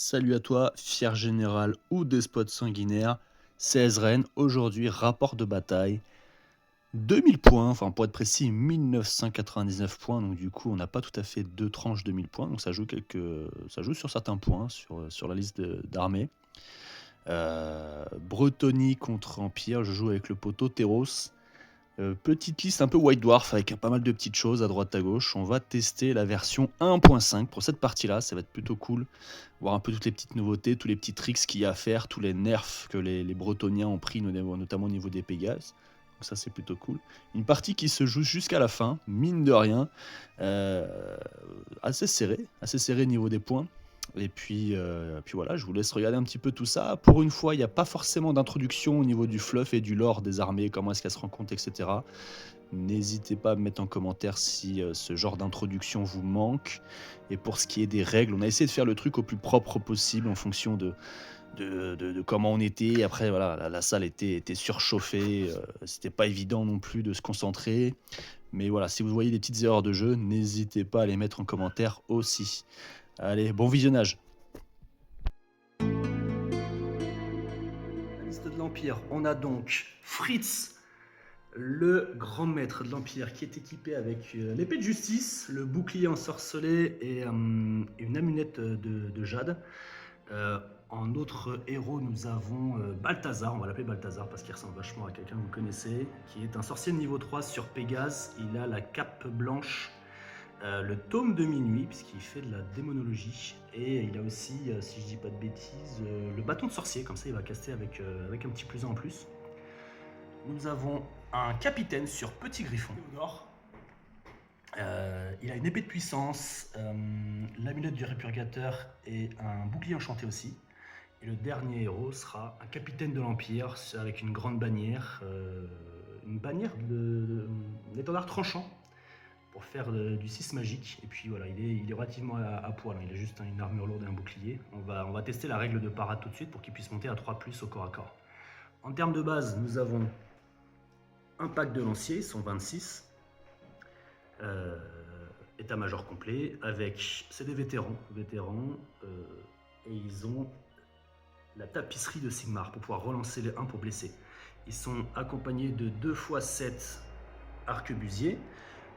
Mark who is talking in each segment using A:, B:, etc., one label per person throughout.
A: Salut à toi, fier général ou despote sanguinaire, c'est Ezren. Aujourd'hui, rapport de bataille. 2000 points, enfin pour être précis, 1999 points. Donc du coup, on n'a pas tout à fait deux tranches de 1000 points. Donc ça joue sur certains points sur la liste d'armées. Bretonie contre Empire, je joue avec le poteau Teros. Petite liste un peu White Dwarf avec pas mal de petites choses à droite à gauche. On va tester la version 1.5 pour cette partie-là, ça va être plutôt cool. Voir un peu toutes les petites nouveautés, tous les petits tricks qu'il y a à faire, tous les nerfs que les Bretoniens ont pris, notamment au niveau des Pégases. Donc ça c'est plutôt cool. Une partie qui se joue jusqu'à la fin, mine de rien. Assez serré au niveau des points. Et puis voilà, je vous laisse regarder un petit peu tout ça. Pour une fois, il n'y a pas forcément d'introduction au niveau du fluff et du lore des armées, comment est-ce qu'elles se rencontrent, etc. N'hésitez pas à me mettre en commentaire si ce genre d'introduction vous manque. Et pour ce qui est des règles, on a essayé de faire le truc au plus propre possible en fonction de comment on était. Après, voilà, la salle était surchauffée. C'était pas évident non plus de se concentrer. Mais voilà, si vous voyez des petites erreurs de jeu, n'hésitez pas à les mettre en commentaire aussi. Allez, bon visionnage. La liste de l'Empire, on a donc Fritz, le grand maître de l'Empire, qui est équipé avec l'épée de justice, le bouclier ensorcelé et une amulet de jade. En autre héros, nous avons Balthazar, on va l'appeler Balthazar parce qu'il ressemble vachement à quelqu'un que vous connaissez, qui est un sorcier de niveau 3 sur Pégase. Il a la cape blanche, le tome de minuit, puisqu'il fait de la démonologie, et il a aussi, si je dis pas de bêtises, le bâton de sorcier, comme ça il va caster avec un petit plus 1 en plus. Nous avons un capitaine sur Petit Griffon. Il a une épée de puissance, l'amulette du répurgateur et un bouclier enchanté aussi. Et le dernier héros sera un capitaine de l'Empire avec une grande bannière, l'étendard tranchant pour faire du 6 magique. Et puis voilà, il est relativement à poil, hein. Il a juste une armure lourde et un bouclier. On va tester la règle de parade tout de suite pour qu'il puisse monter à 3+ au corps à corps. En termes de base, nous avons un pack de lanciers, ils sont 26. État-major complet avec, c'est des vétérans et ils ont la tapisserie de Sigmar pour pouvoir relancer les 1 pour blesser. Ils sont accompagnés de 2 x 7 arquebusiers.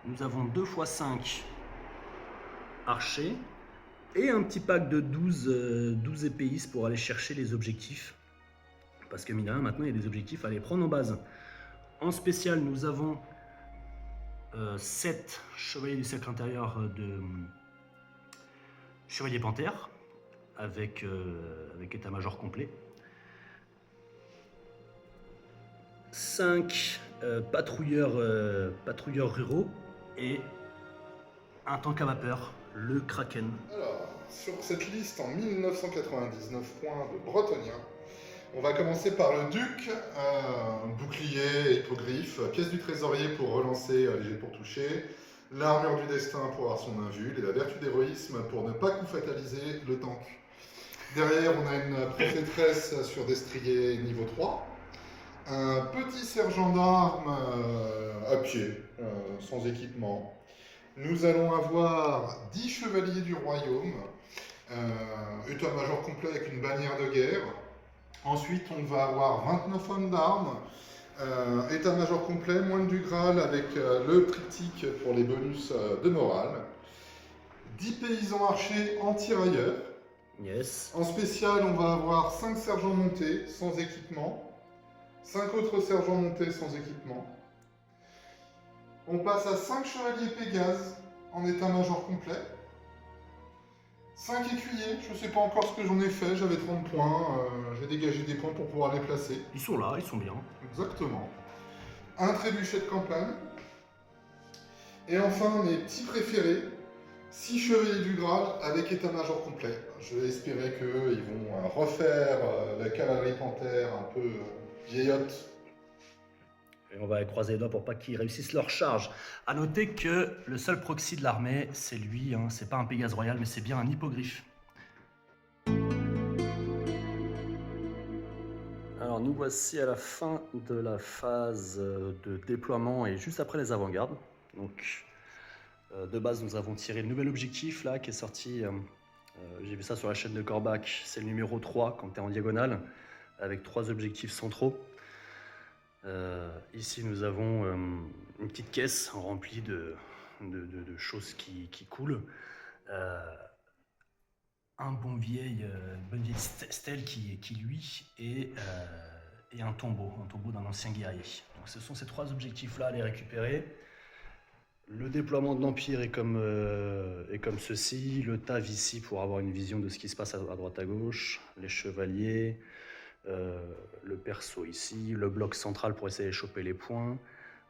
A: Nous avons 2 x 5 archers et un petit pack de 12 épéistes pour aller chercher les objectifs. Parce que mine de rien, maintenant il y a des objectifs à aller prendre en base. En spécial, nous avons 7 chevaliers du cercle intérieur de chevalier panthère avec état-major complet. 5 patrouilleurs ruraux et un tank à vapeur, le Kraken.
B: Alors, sur cette liste en 1999 points de Bretoniens, on va commencer par le duc, bouclier, hippogriffe, pièce du trésorier pour relancer les jets pour toucher, l'armure du destin pour avoir son invul et la vertu d'héroïsme pour ne pas coup fataliser le tank. Derrière, on a une préfétresse sur destrier niveau 3, un petit sergent d'armes à pied, sans équipement. Nous allons avoir 10 chevaliers du royaume, état-major complet avec une bannière de guerre. Ensuite, on va avoir 29 hommes d'armes, état-major complet, moine du Graal avec le triptyque pour les bonus de morale. 10 paysans archers anti-railleurs.
A: Yes.
B: En spécial, on va avoir 5 sergents montés sans équipement, 5 autres sergents montés sans équipement. On passe à 5 chevaliers Pégase en état-major complet. 5 écuyers, je ne sais pas encore ce que j'en ai fait, j'avais 30 points, j'ai dégagé des points pour pouvoir les placer.
A: Ils sont là, ils sont bien.
B: Exactement. Un trébuchet de campagne. Et enfin, mes petits préférés, 6 chevaliers du Graal avec état-major complet. Je vais espérer qu'ils vont refaire la cavalerie panthère un peu vieillotte.
A: Et on va croiser les doigts pour pas qu'ils réussissent leur charge. A noter que le seul proxy de l'armée, c'est lui, hein. C'est pas un Pégase royal, mais c'est bien un hippogriffe. Alors nous voici à la fin de la phase de déploiement et juste après les avant-gardes. Donc de base nous avons tiré le nouvel objectif là qui est sorti J'ai vu ça sur la chaîne de Corbac. C'est le numéro 3 quand tu es en diagonale, avec 3 objectifs centraux. Ici, nous avons une petite caisse remplie de choses qui coulent. Un bonne vieille stèle qui lui est un tombeau d'un ancien guerrier. Donc ce sont ces 3 objectifs-là à les récupérer. Le déploiement de l'Empire est comme ceci. Le TAV ici pour avoir une vision de ce qui se passe à droite à gauche. Les chevaliers. Le perso ici. Le bloc central pour essayer de choper les points.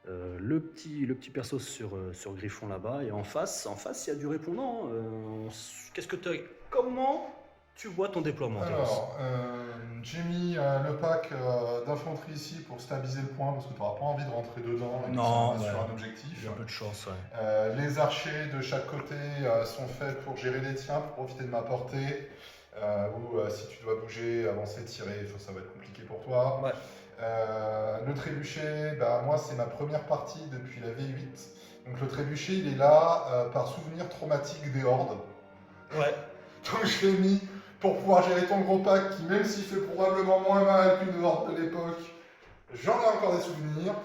A: Le petit perso sur Griffon là-bas. Et en face, il y a du répondant. Comment tu vois ton déploiement?
B: Alors, j'ai mis le pack d'infanterie ici pour stabiliser le point parce que tu n'auras pas envie de rentrer dedans et
A: Non,
B: sur un objectif.
A: Il y a un peu de chance, ouais.
B: Les archers de chaque côté sont faits pour gérer les tiens, pour profiter de ma portée. Ou si tu dois bouger, avancer, tirer, ça va être compliqué pour toi.
A: Ouais.
B: Le trébuchet, moi c'est ma première partie depuis la V8. Donc le trébuchet il est là par souvenir traumatique des hordes.
A: Ouais.
B: Donc je l'ai mis pour pouvoir gérer ton gros pack qui, même s'il fait probablement moins mal qu'une horde de l'époque, j'en ai encore des souvenirs.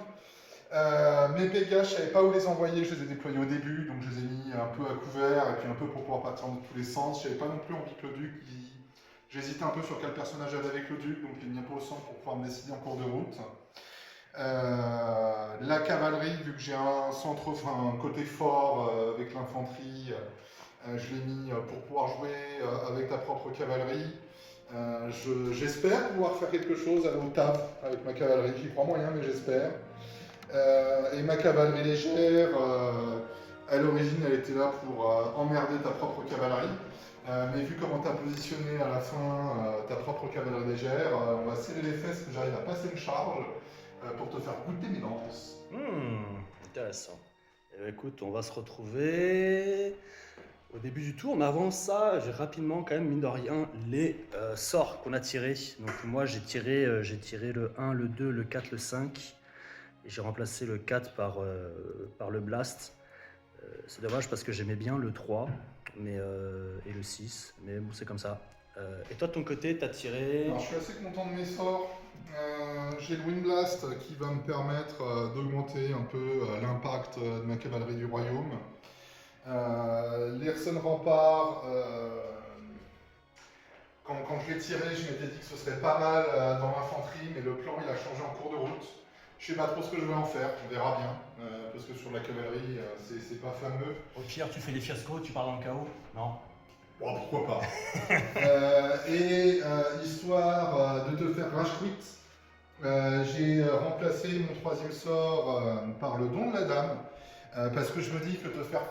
B: Mes Pégas, je savais pas où les envoyer, je les ai déployés au début, donc je les ai mis un peu à couvert et puis un peu pour pouvoir partir dans tous les sens. Je n'avais pas non plus envie que le duc. J'hésitais un peu sur quel personnage j'avais avec le duc, donc je l'ai mis un peu au centre pour pouvoir me décider en cours de route. La cavalerie, vu que j'ai un côté fort avec l'infanterie, je l'ai mis pour pouvoir jouer avec ta propre cavalerie. J'espère pouvoir faire quelque chose à l'OTAV avec ma cavalerie. J'y crois moyen, mais j'espère. Et ma cavalerie légère, à l'origine, elle était là pour emmerder ta propre cavalerie. Mais vu comment tu as positionné à la fin ta propre cavalerie légère, on va serrer les fesses que j'arrive à passer une charge pour te faire goûter mes danses.
A: Intéressant. Écoute, on va se retrouver au début du tour, mais avant ça, j'ai rapidement quand même, mine de rien, les sorts qu'on a tirés. Donc moi, j'ai tiré le 1, le 2, le 4, le 5. Et j'ai remplacé le 4 par le Blast. C'est dommage parce que j'aimais bien le 3 et le 6, mais bon, c'est comme ça. Et toi de ton côté, t'as tiré...
B: Alors, je suis assez content de mes sorts. J'ai le Wind Blast qui va me permettre d'augmenter un peu l'impact de ma cavalerie du royaume. L'Herson Rempart, quand je l'ai tiré, je m'étais dit que ce serait pas mal dans l'infanterie, mais le plan il a changé en cours de route. Je sais pas trop ce que je vais en faire, on verra bien, parce que sur la cavalerie, c'est pas fameux.
A: Au pire, tu fais des fiascos, tu pars dans le chaos? Non.
B: Bon, pourquoi pas. Histoire de te faire rage quit, j'ai remplacé mon 3e sort par le don de la dame, parce que je me dis que te faire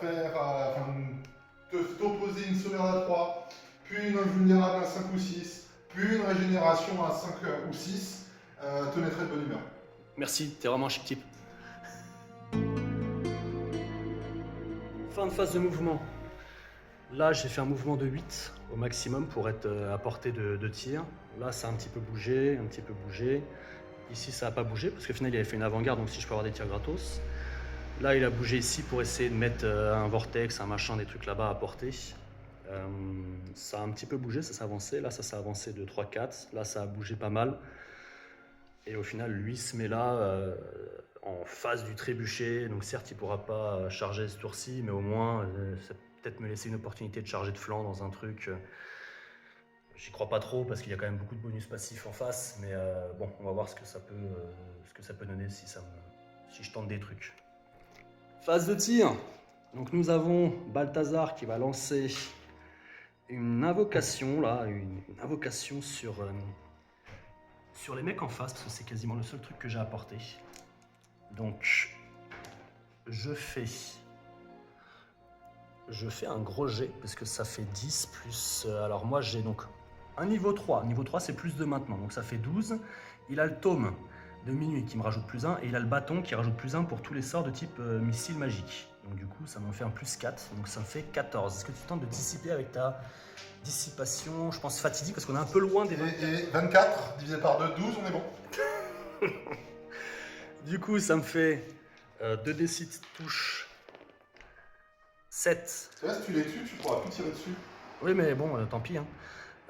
B: t'opposer une sauvegarde à 3, puis une invulnérable à 5 ou 6, puis une régénération à 5 ou 6, te mettrait de bonne humeur.
A: Merci, t'es vraiment un chic type. Fin de phase de mouvement. Là, j'ai fait un mouvement de 8 au maximum pour être à portée de tir. Là, ça a un petit peu bougé, Ici, ça n'a pas bougé parce qu'au final, il avait fait une avant-garde, donc si je peux avoir des tirs gratos. Là, il a bougé ici pour essayer de mettre un vortex, un machin, des trucs là-bas à portée. Ça a un petit peu bougé, ça s'est avancé. Là, ça s'est avancé de 3-4. Là, ça a bougé pas mal. Et au final, lui se met là en face du trébuchet. Donc certes, il ne pourra pas charger ce tour-ci, mais au moins, ça peut peut-être me laisser une opportunité de charger de flanc dans un truc. J'y crois pas trop parce qu'il y a quand même beaucoup de bonus passifs en face. Mais bon, on va voir ce que ça peut donner si je tente des trucs. Phase de tir. Donc nous avons Balthazar qui va lancer une invocation, là, une invocation sur les mecs en face, parce que c'est quasiment le seul truc que j'ai apporté. Donc, je fais un gros jet, parce que ça fait 10 plus... alors moi, j'ai donc un niveau 3. Niveau 3, c'est plus de maintenant, donc ça fait 12. Il a le tome de minuit qui me rajoute plus 1, et il a le bâton qui rajoute plus 1 pour tous les sorts de type missile magique. Donc du coup, ça m'en fait un plus 4, donc ça me fait 14. Est-ce que tu tentes de dissiper avec ta dissipation, je pense fatidique, parce qu'on est un peu loin des...
B: Et 24 divisé par 2, 12, on est bon.
A: Du coup, ça me fait 2d6 touche 7.
B: Là, si tu les tues, tu pourras plus tirer dessus.
A: Oui, mais bon, tant pis. Hein.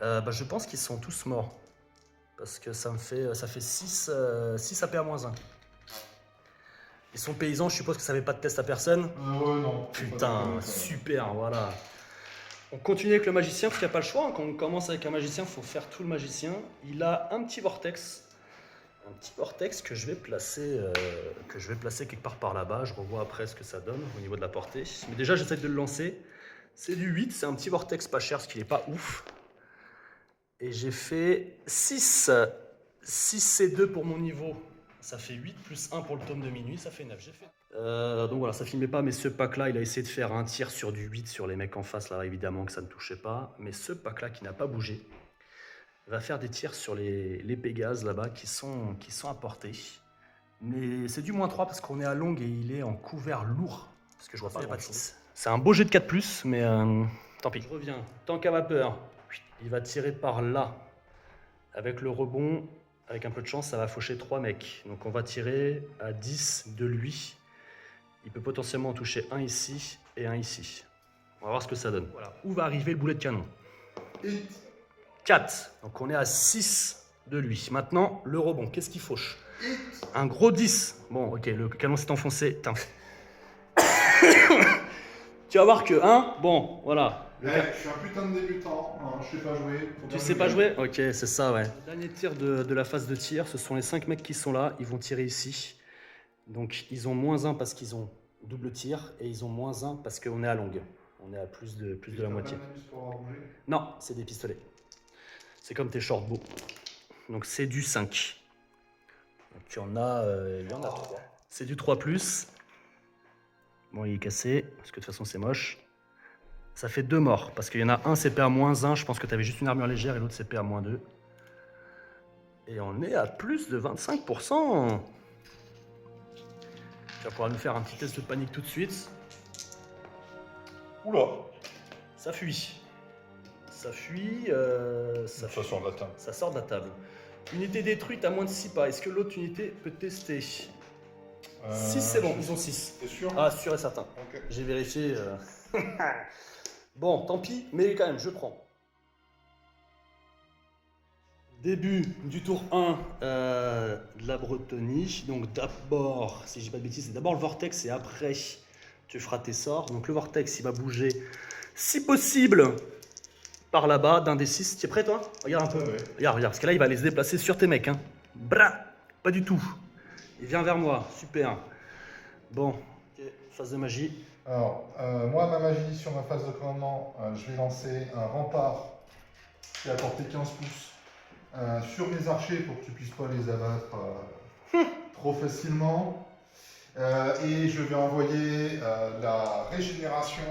A: Je pense qu'ils sont tous morts. Parce que ça fait 6 APA-1. Ils sont paysans, je suppose que ça n'avait pas de test à personne.
B: Ouais, non.
A: Putain, super, voilà. On continue avec le magicien, parce qu'il n'y a pas le choix. Quand on commence avec un magicien, il faut faire tout le magicien. Il a un petit vortex. Un petit vortex que je vais placer quelque part par là-bas. Je revois après ce que ça donne au niveau de la portée. Mais déjà, j'essaie de le lancer. C'est du 8, c'est un petit vortex pas cher, ce qui n'est pas ouf. Et j'ai fait 6. 6 C2 pour mon niveau. Ça fait 8 plus 1 pour le tome de minuit, ça fait 9. J'ai fait... donc voilà, ça filmait pas, mais ce pack-là, il a essayé de faire un tir sur du 8 sur les mecs en face. Là, évidemment que ça ne touchait pas. Mais ce pack-là, qui n'a pas bougé, va faire des tirs sur les Pégases là-bas qui sont à portée. Mais c'est du -3 parce qu'on est à longue et il est en couvert lourd. Parce que je vois pas de 6. C'est un beau jet de 4+, mais tant pis. Je reviens. Tank à vapeur. Il va tirer par là. Avec le rebond, avec un peu de chance, ça va faucher 3 mecs. Donc on va tirer à 10 de lui. Il peut potentiellement en toucher un ici et un ici. On va voir ce que ça donne. Voilà. Où va arriver le boulet de canon? 4. Donc on est à 6 de lui. Maintenant, le rebond. Qu'est-ce qu'il fauche? Un gros 10. Bon, ok, le canon s'est enfoncé. Tu vas voir que 1, bon, voilà.
B: Je suis un putain de débutant, hein, je sais pas jouer.
A: Tu sais pas jouer? Ok, c'est ça, ouais. Le dernier tir de la phase de tir, ce sont les 5 mecs qui sont là, ils vont tirer ici. Donc ils ont -1 parce qu'ils ont double tir, et ils ont -1 parce qu'on est à longue. On est à plus de la moitié. Non, c'est des pistolets. C'est comme tes short bow. Donc c'est du 5. Donc il y en a 3. C'est du 3+. Bon, il est cassé, parce que de toute façon c'est moche. Ça fait 2 morts, parce qu'il y en a un CP à -1, je pense que tu avais juste une armure légère, et l'autre CP à -2. Et on est à plus de 25%. Tu vas pouvoir nous faire un petit test de panique tout de suite.
B: Oula.
A: Ça fuit. Ça fuit.
B: Ça sort de la table.
A: Ça sort de la table. Unité détruite à moins de 6 pas. Est-ce que l'autre unité peut tester? 6, c'est bon, ils ont 6.
B: T'es sûr?
A: Ah, sûr et certain.
B: Okay.
A: J'ai vérifié. Bon, tant pis, mais quand même, je prends. Début du tour 1 de la Bretonie. Donc d'abord, si je dis pas de bêtises, c'est d'abord le vortex et après tu feras tes sorts. Donc le vortex, il va bouger, si possible, par là-bas d'un des 6. Tu es prêt toi? Regarde un peu.
B: Ouais.
A: Regarde, parce que là, il va aller se déplacer sur tes mecs. Hein. Bra, pas du tout. Il vient vers moi, super. Bon, okay. Phase de magie.
B: Alors, moi, ma magie, sur ma phase de commandement, je vais lancer un rempart qui a porté 15 pouces sur mes archers pour que tu puisses pas les abattre trop facilement. Et je vais envoyer la régénération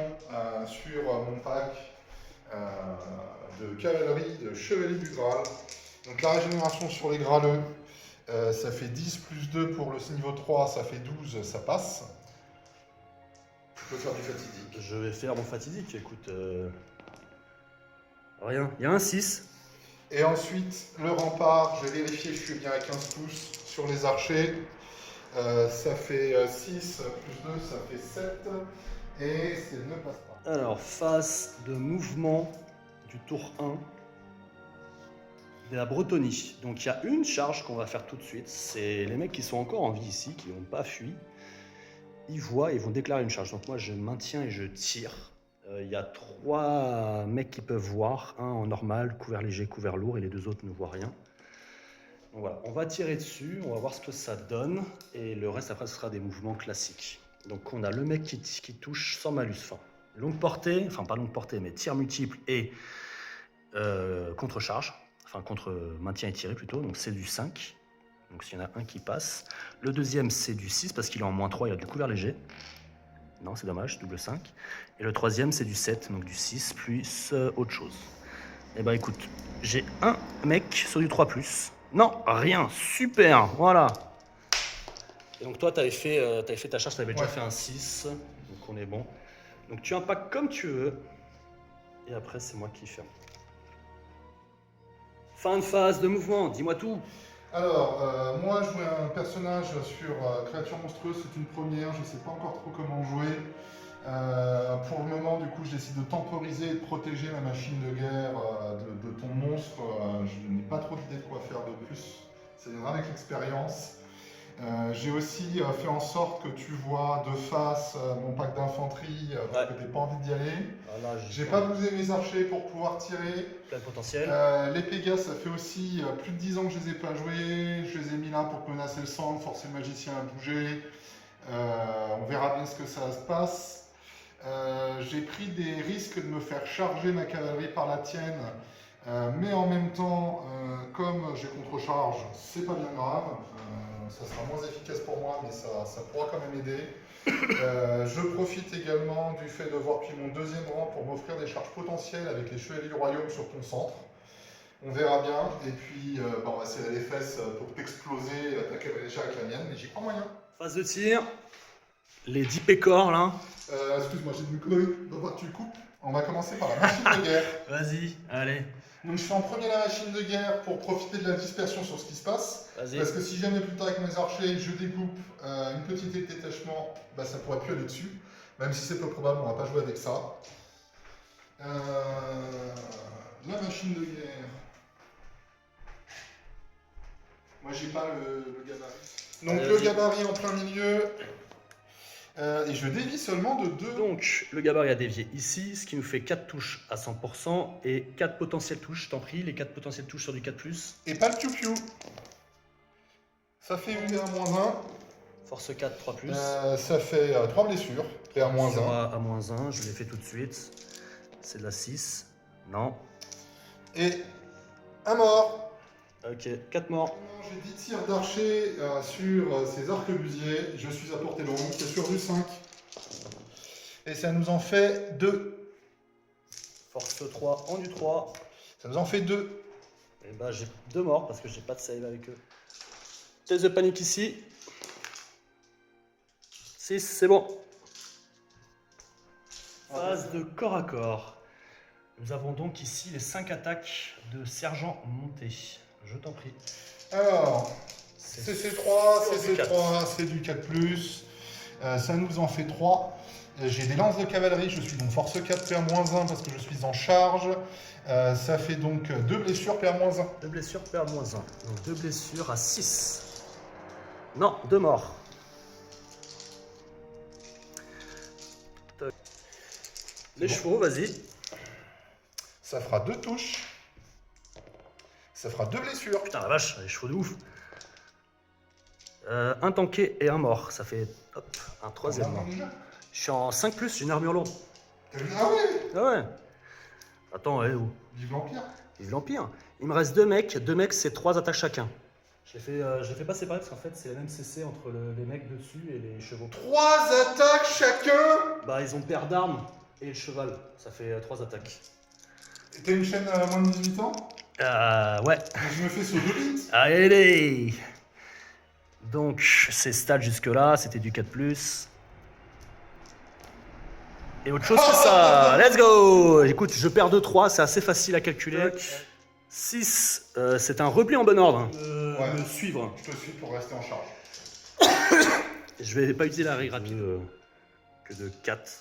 B: sur mon pack de cavalerie de chevalier du Graal. Donc la régénération sur les graleux, ça fait 10 plus 2 pour le niveau 3, ça fait 12, ça passe. Je peux faire du fatidique.
A: Je vais faire mon fatidique, écoute. Rien, il y a un 6.
B: Et ensuite, le rempart, je vais vérifier que je suis bien à 15 pouces sur les archers. Ça fait 6 plus 2, ça fait 7. Et c'est ne passe pas.
A: Alors, phase de mouvement du tour 1 de la Bretonie. Donc il y a une charge qu'on va faire tout de suite. C'est les mecs qui sont encore en vie ici, qui n'ont pas fui. Ils voient et vont déclarer une charge. Donc moi je maintiens et je tire. Il y a 3 mecs qui peuvent voir. Un en normal, couvert léger, couvert lourd, et les 2 autres ne voient rien. Donc voilà, on va tirer dessus, on va voir ce que ça donne. Et le reste après ce sera des mouvements classiques. Donc on a le mec qui touche sans malus. Enfin, longue portée, enfin pas longue portée, mais tir multiple et contre-charge. Enfin contre maintien et tiré plutôt. Donc c'est du 5. Donc s'il y en a un qui passe. Le deuxième c'est du 6 parce qu'il est en -3, il a du couvert léger. Non, c'est dommage, double 5. Et le troisième c'est du 7, donc du 6 plus autre chose. Et bah écoute, j'ai un mec sur du 3+. Non, rien, super, voilà. Et donc toi t'avais fait ta charge, t'avais déjà fait un 6, donc on est bon. Donc tu impactes comme tu veux. Et après c'est moi qui ferme. Fin de phase de mouvement, dis-moi tout.
B: Alors, moi jouer un personnage sur créature monstrueuse, c'est une première, je ne sais pas encore trop comment jouer. Pour le moment, du coup, je décide de temporiser et de protéger ma machine de guerre de ton monstre. Je n'ai pas trop d'idée de quoi faire de plus. Ça viendra avec l'expérience. J'ai aussi fait en sorte que tu vois de face mon pack d'infanterie, parce que tu n'aies pas envie d'y aller.
A: Voilà,
B: J'ai pas bousé mes archers pour pouvoir tirer.
A: plein de potentiel.
B: Les Pégas, ça fait aussi plus de 10 ans que je les ai pas joués. Je les ai mis là pour menacer le sang, forcer le magicien à bouger. On verra bien ce que ça se passe. J'ai pris des risques de me faire charger ma cavalerie par la tienne. Mais en même temps, comme j'ai contre-charge, c'est pas bien grave. Ça sera moins efficace pour moi, mais ça pourra quand même aider. Je profite également du fait de voir puis mon deuxième rang pour m'offrir des charges potentielles avec les chevaliers du royaume sur ton centre. On verra bien. Et puis, on va serrer les fesses pour t'exploser ta cavalerie avec la mienne, mais j'y crois moyen.
A: Phase de tir. Les 10 pécores là.
B: Excuse-moi, j'ai dit une connerie. Donc, tu coupes. On va commencer par la machine de guerre.
A: Vas-y, allez.
B: Donc je fais en premier la machine de guerre pour profiter de la dispersion sur ce qui se passe. Parce que si jamais plus tard avec mes archers je découpe une petite unité de détachement, bah, ça pourrait plus aller dessus. Même si c'est peu probable, on va pas jouer avec ça. La machine de guerre. Moi j'ai pas le gabarit. Donc le gabarit en plein milieu. Et je dévie seulement de 2.
A: Donc, le gabarit a dévié ici, ce qui nous fait 4 touches à 100% et 4 potentielles touches, je t'en prie, les 4 potentielles touches sur du 4+.
B: Et pas le piou-piou. Ça fait une PA-1.
A: Force 4, 3+.
B: Ça fait 3 blessures. PA-1.
A: À -1, je l'ai fait tout de suite. C'est de la 6. Non.
B: Et un mort.
A: Ok, 4 morts.
B: J'ai 10 tirs d'archer sur ces arquebusiers. Je suis à portée longue, c'est sur du 5. Et ça nous en fait 2.
A: Force 3 en du 3.
B: Ça nous en fait 2.
A: Et bah j'ai 2 morts parce que j'ai pas de save avec eux. Test de panique ici. 6, c'est bon. Phase de corps à corps. Nous avons donc ici les 5 attaques de sergent monté. Je t'en prie.
B: Alors, CC3, CC3, c'est du 4+. Ça nous en fait 3. J'ai des lances de cavalerie, je suis donc force 4 PA-1 parce que je suis en charge. Ça fait donc 2 blessures PA-1.
A: 2 blessures PA-1. Donc 2 blessures à 6. Non, 2 morts. Les chevaux, vas-y.
B: Ça fera 2 touches. Ça fera 2 blessures.
A: Putain la vache, les chevaux de ouf. Un tanké et un mort. Ça fait hop, un troisième mort. Je suis en 5+, j'ai une armure lourde.
B: Ah ouais.
A: Ah ouais. Attends, où
B: Vive l'Empire.
A: Vive l'Empire. Il me reste 2 mecs. 2 mecs, c'est 3 attaques chacun. Je les fais pas séparer parce qu'en fait, c'est la même CC entre les mecs dessus et les chevaux.
B: 3 attaques chacun.
A: Bah, ils ont paire d'armes et le cheval. Ça fait 3 attaques.
B: T'as une chaîne à moins de 18 ans?
A: Ouais.
B: Je me fais sur 2 bits.
A: Allez. Donc, c'est stats jusque-là. C'était du 4+. Et autre chose que ça. Let's go. Écoute, je perds 2-3. C'est assez facile à calculer. 6, c'est un repli en bon ordre.
B: Ouais.
A: Me suivre.
B: Je te suis pour rester en charge.
A: Je vais pas utiliser la règle rapide que de 4.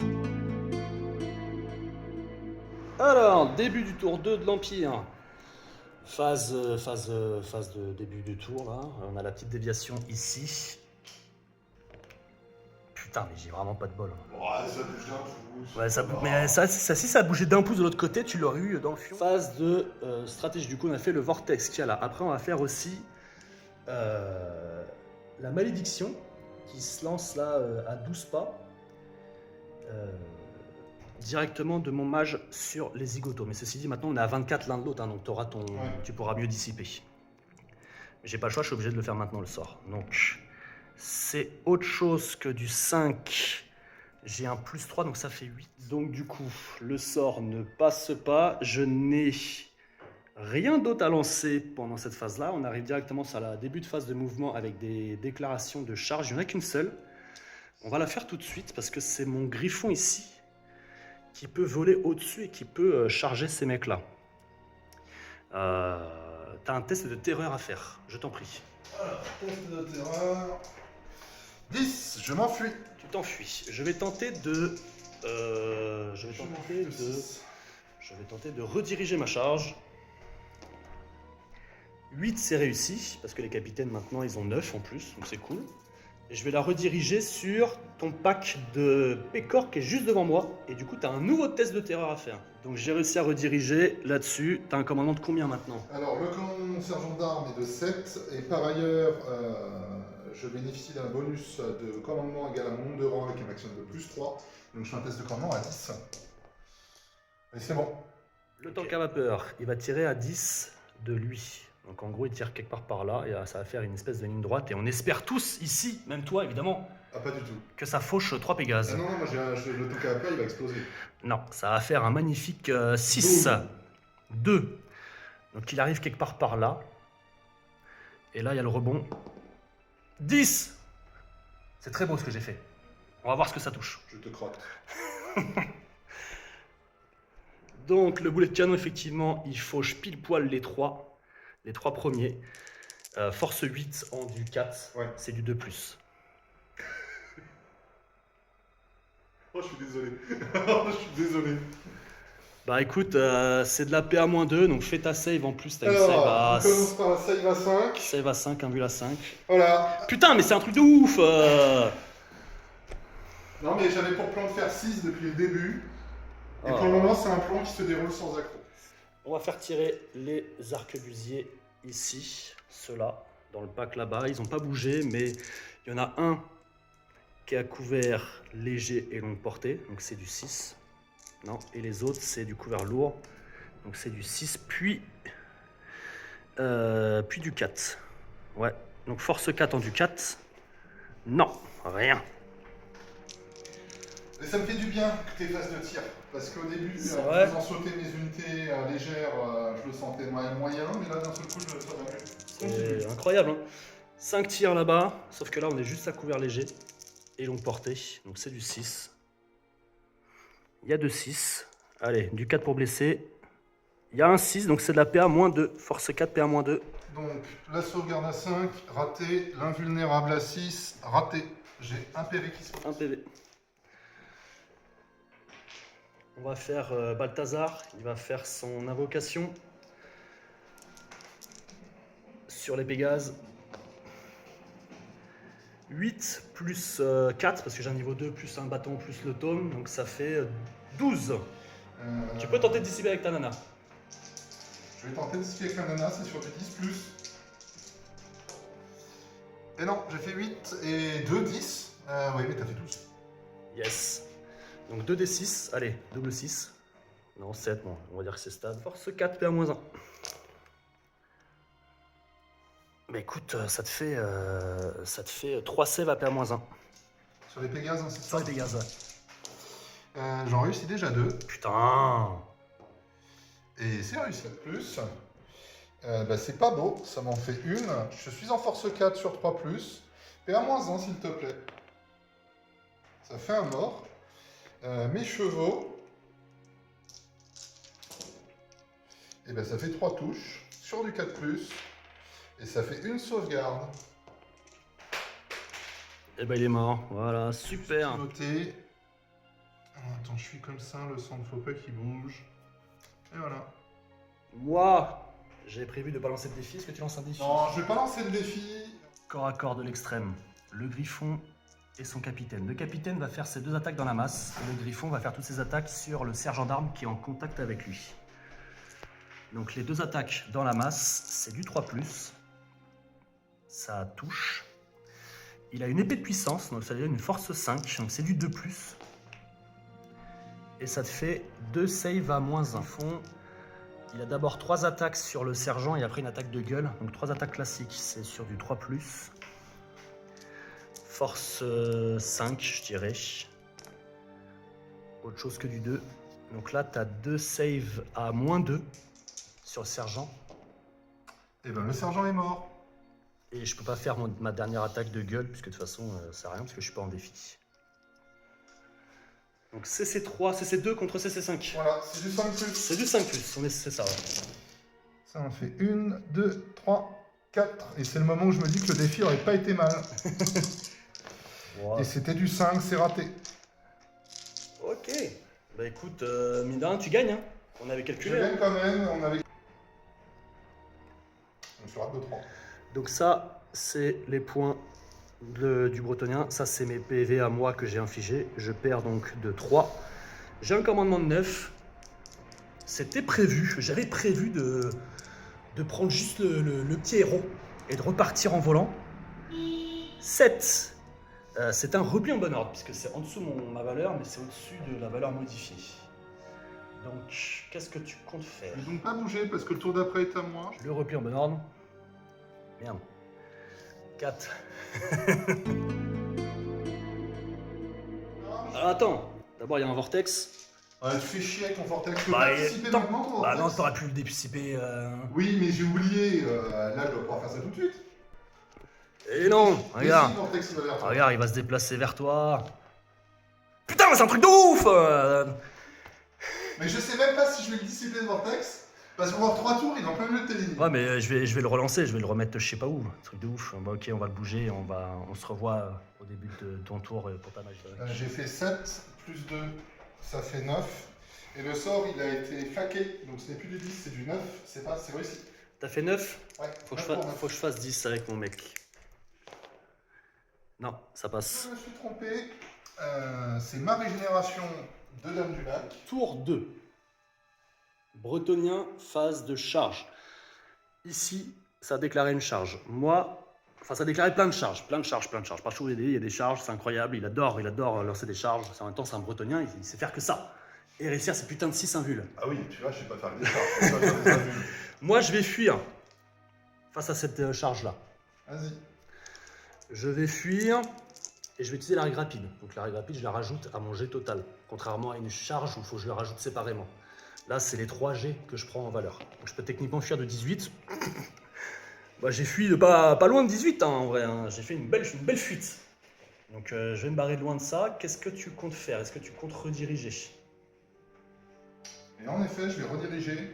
A: Alors, début du tour 2 de l'Empire. Phase de début du tour, là. On a la petite déviation ici. Putain, mais j'ai vraiment pas de bol.
B: Ouais, ça bouge d'un pouce.
A: Ouais, mais si ça a bougé d'un pouce de l'autre côté, tu l'aurais eu dans le fion. Phase de stratégie. Du coup, on a fait le vortex qu'il y a là. Après, on va faire aussi la malédiction qui se lance là à 12 pas. Directement de mon mage sur les zigotos. Mais ceci dit, maintenant on est à 24 l'un de l'autre, hein, donc tu pourras mieux dissiper. J'ai pas le choix, je suis obligé de le faire maintenant le sort. Donc c'est autre chose que du 5. J'ai un +3, donc ça fait 8. Donc du coup, le sort ne passe pas. Je n'ai rien d'autre à lancer pendant cette phase-là. On arrive directement sur la début de phase de mouvement avec des déclarations de charge. Il n'y en a qu'une seule. On va la faire tout de suite parce que c'est mon griffon ici qui peut voler au-dessus et qui peut charger ces mecs-là. T'as un test de terreur à faire, je t'en prie.
B: Alors, test de terreur. 10, je m'enfuis.
A: Tu t'enfuis. Je vais tenter de Je vais tenter de rediriger ma charge. 8 c'est réussi, parce que les capitaines maintenant ils ont 9 en plus, donc c'est cool. Et je vais la rediriger sur ton pack de Pécor qui est juste devant moi. Et du coup tu as un nouveau test de terreur à faire. Donc j'ai réussi à rediriger là-dessus. Tu as un commandement de combien maintenant?
B: Alors le commandement sergent d'armes est de 7, et par ailleurs je bénéficie d'un bonus de commandement égal à mon nombre de rang avec un maximum de plus 3. Donc je fais un test de commandement à 10. Et c'est bon.
A: Le tank à vapeur, il va tirer à 10 de lui. Donc en gros, il tire quelque part par là, et ça va faire une espèce de ligne droite. Et on espère tous ici, même toi évidemment,
B: Ah, pas du tout.
A: que ça fauche 3 Pégases.
B: Ah non, non, moi le tank à vapeur il va exploser.
A: Non, ça va faire un magnifique 6. 2. Donc il arrive quelque part par là. Et là, il y a le rebond. 10. C'est très beau ce que j'ai fait. On va voir ce que ça touche.
B: Je te crotte.
A: Donc le boulet de canon, effectivement, il fauche pile poil les trois premiers. Force 8 en du 4,
B: Ouais.
A: c'est du 2+.
B: Oh, je suis désolé. Je suis désolé.
A: Bah écoute, c'est de la PA-2, donc fais ta save en plus, t'as une
B: Alors,
A: save
B: on
A: à...
B: commence par la save à 5.
A: Save à 5, un bulle à 5.
B: Voilà.
A: Putain, mais c'est un truc de ouf
B: Non, mais j'avais pour plan de faire 6 depuis le début. Et
A: Oh.
B: pour le moment, c'est un plan qui se déroule sans accroc.
A: On va faire tirer les arquebusiers ici, ceux-là, dans le pack là-bas. Ils n'ont pas bougé, mais il y en a un qui est à couvert léger et longue portée, donc c'est du 6. Non, et les autres, c'est du couvert lourd, donc c'est du 6, puis du 4. Ouais, donc force 4 en du 4. Non, rien.
B: Et ça me fait du bien que tes phases de tir. Parce qu'au début,
A: C'est
B: en
A: vrai.
B: faisant sauter mes unités légères, je le sentais moyen, mais là, d'un seul coup, je le sens mieux.
A: C'est incroyable, hein. 5 tirs là-bas, sauf que là, on est juste à couvert léger et longue portée, donc c'est du 6. Il y a 2 6. Allez, du 4 pour blesser. Il y a un 6, donc c'est de la PA-2. Force 4, PA-2.
B: Donc, la sauvegarde à 5, raté. L'invulnérable à 6, raté. J'ai un PV qui se passe.
A: Un PV. On va faire Balthazar. Il va faire son invocation sur les Pégases. 8 plus 4, parce que j'ai un niveau 2, plus un bâton, plus le tome. Donc ça fait 12. Tu peux tenter de dissiper avec ta nana.
B: Je vais tenter de dissiper avec la nana, c'est sur du 10 plus. Et non, j'ai fait 8 et 2, 10. Oui, mais t'as fait 12.
A: Yes. Donc 2d6, allez, double 6. Non, 7, bon, on va dire que c'est stable. Force 4, PA-1. Bah écoute, ça te fait 3 save à PA-1.
B: Sur les Pégases, hein, c'est
A: Sur
B: ça
A: les Pégases, ouais.
B: J'en réussis déjà 2.
A: Putain.
B: Et c'est réussi. Plus. Bah, c'est pas beau, ça m'en fait une. Je suis en force 4 sur 3 plus. PA-1 s'il te plaît. Ça fait un mort. Mes chevaux. Et ben ça fait 3 touches sur du 4 plus. Et ça fait une sauvegarde.
A: Et ben il est mort, voilà, super.
B: Noté. Attends, je suis comme ça, le sang ne faut pas qu'il bouge. Et voilà.
A: Moi, j'avais prévu de balancer le défi. Est-ce que tu lances un défi?
B: Non, je vais pas lancer le défi.
A: Corps à corps de l'extrême. Le griffon et son capitaine. Le capitaine va faire ses 2 attaques dans la masse. Et le griffon va faire toutes ses attaques sur le sergent d'armes qui est en contact avec lui. Donc les 2 attaques dans la masse, c'est du 3+. Ça touche. Il a une épée de puissance, donc ça lui donne une force 5. Donc c'est du 2+. Et ça te fait 2 saves à -1. Fond. Il a d'abord 3 attaques sur le sergent et après une attaque de gueule. Donc 3 attaques classiques, c'est sur du 3+. Force 5, je dirais. Autre chose que du 2. Donc là, tu as 2 saves à -2 sur le sergent.
B: Et ben le sergent est mort.
A: Et je peux pas faire ma dernière attaque de gueule, puisque de toute façon, ça sert à rien, parce que je suis pas en défi. Donc CC3, CC2 contre CC5.
B: Voilà, c'est du 5 plus.
A: C'est du 5+, c'est ça. Ouais.
B: Ça en fait 1, 2, 3, 4. Et c'est le moment où je me dis que le défi aurait pas été mal.
A: Wow.
B: Et c'était du 5, c'est raté.
A: Ok. Ok. Bah écoute, mine de rien, tu gagnes. Hein. On avait
B: Je
A: calculé.
B: gagne quand même, on avait... On se rate de 3.
A: Donc ça, c'est les points du bretonien. Ça, c'est mes PV à moi que j'ai infligés. Je perds donc de 3. J'ai un commandement de 9. C'était prévu. J'avais prévu de prendre juste le petit héros et de repartir en volant. 7. C'est un repli en bon ordre, puisque c'est en dessous de ma valeur, mais c'est au-dessus de la valeur modifiée. Donc, qu'est-ce que tu comptes faire?
B: Je vais donc pas bouger parce que le tour d'après est à moi.
A: Le repli en bon ordre. Merde. 4. Alors attends, d'abord il y a un vortex.
B: Ouais, tu fais chier avec ton vortex. Tu peux
A: Bah,
B: pas anticiper maintenant ton vortex?
A: Bah non, t'aurais pu le déciper.
B: Oui, mais j'ai oublié. Là, je dois pouvoir faire ça tout de suite.
A: Et non, regarde.
B: Mais si, le vortex, il va vers toi.
A: Regarde, il va se déplacer vers toi. Putain, mais c'est un truc de ouf.
B: Mais je sais même pas si je vais le dissiper le vortex. Parce qu'on va avoir 3 tours, il est en plein milieu de tes lignes.
A: Ouais, mais je vais le relancer, je vais le remettre je sais pas où. Truc de ouf. Bah, ok, on va le bouger, on se revoit au début de ton tour pour ta magie.
B: J'ai fait 7 plus 2, ça fait 9. Et le sort, il a été faqué. Donc ce n'est plus du 10, c'est du 9. C'est réussi.
A: T'as fait 9?
B: Ouais,
A: Faut
B: 9
A: que
B: pour 9.
A: je fasse 10 avec mon mec. Non, ça passe.
B: Je me suis trompé. C'est ma régénération de Dame du Lac.
A: Tour 2. Bretonien, phase de charge. Ici, ça a déclaré une charge. Moi, enfin, ça a déclaré plein de charges. Pas chaud aider, il y a des charges, c'est incroyable. Il adore lancer des charges. En même temps, c'est un Bretonien, il sait faire que ça. Et réussir ces putains de 6 invules.
B: Ah oui, tu vois, je sais pas faire des charges. Je sais pas faire des invules.
A: Moi, je vais fuir face à cette charge-là.
B: Vas-y.
A: Je vais fuir et je vais utiliser la règle rapide. Donc la règle rapide, je la rajoute à mon jet total. Contrairement à une charge où il faut que je la rajoute séparément. Là, c'est les 3 G que je prends en valeur. Donc je peux techniquement fuir de 18. Bah, j'ai fui de pas loin de 18 hein, en vrai. Hein. J'ai fait une belle fuite. Donc je vais me barrer de loin de ça. Qu'est-ce que tu comptes faire? Est-ce que tu comptes rediriger?
B: Et en effet, je vais rediriger.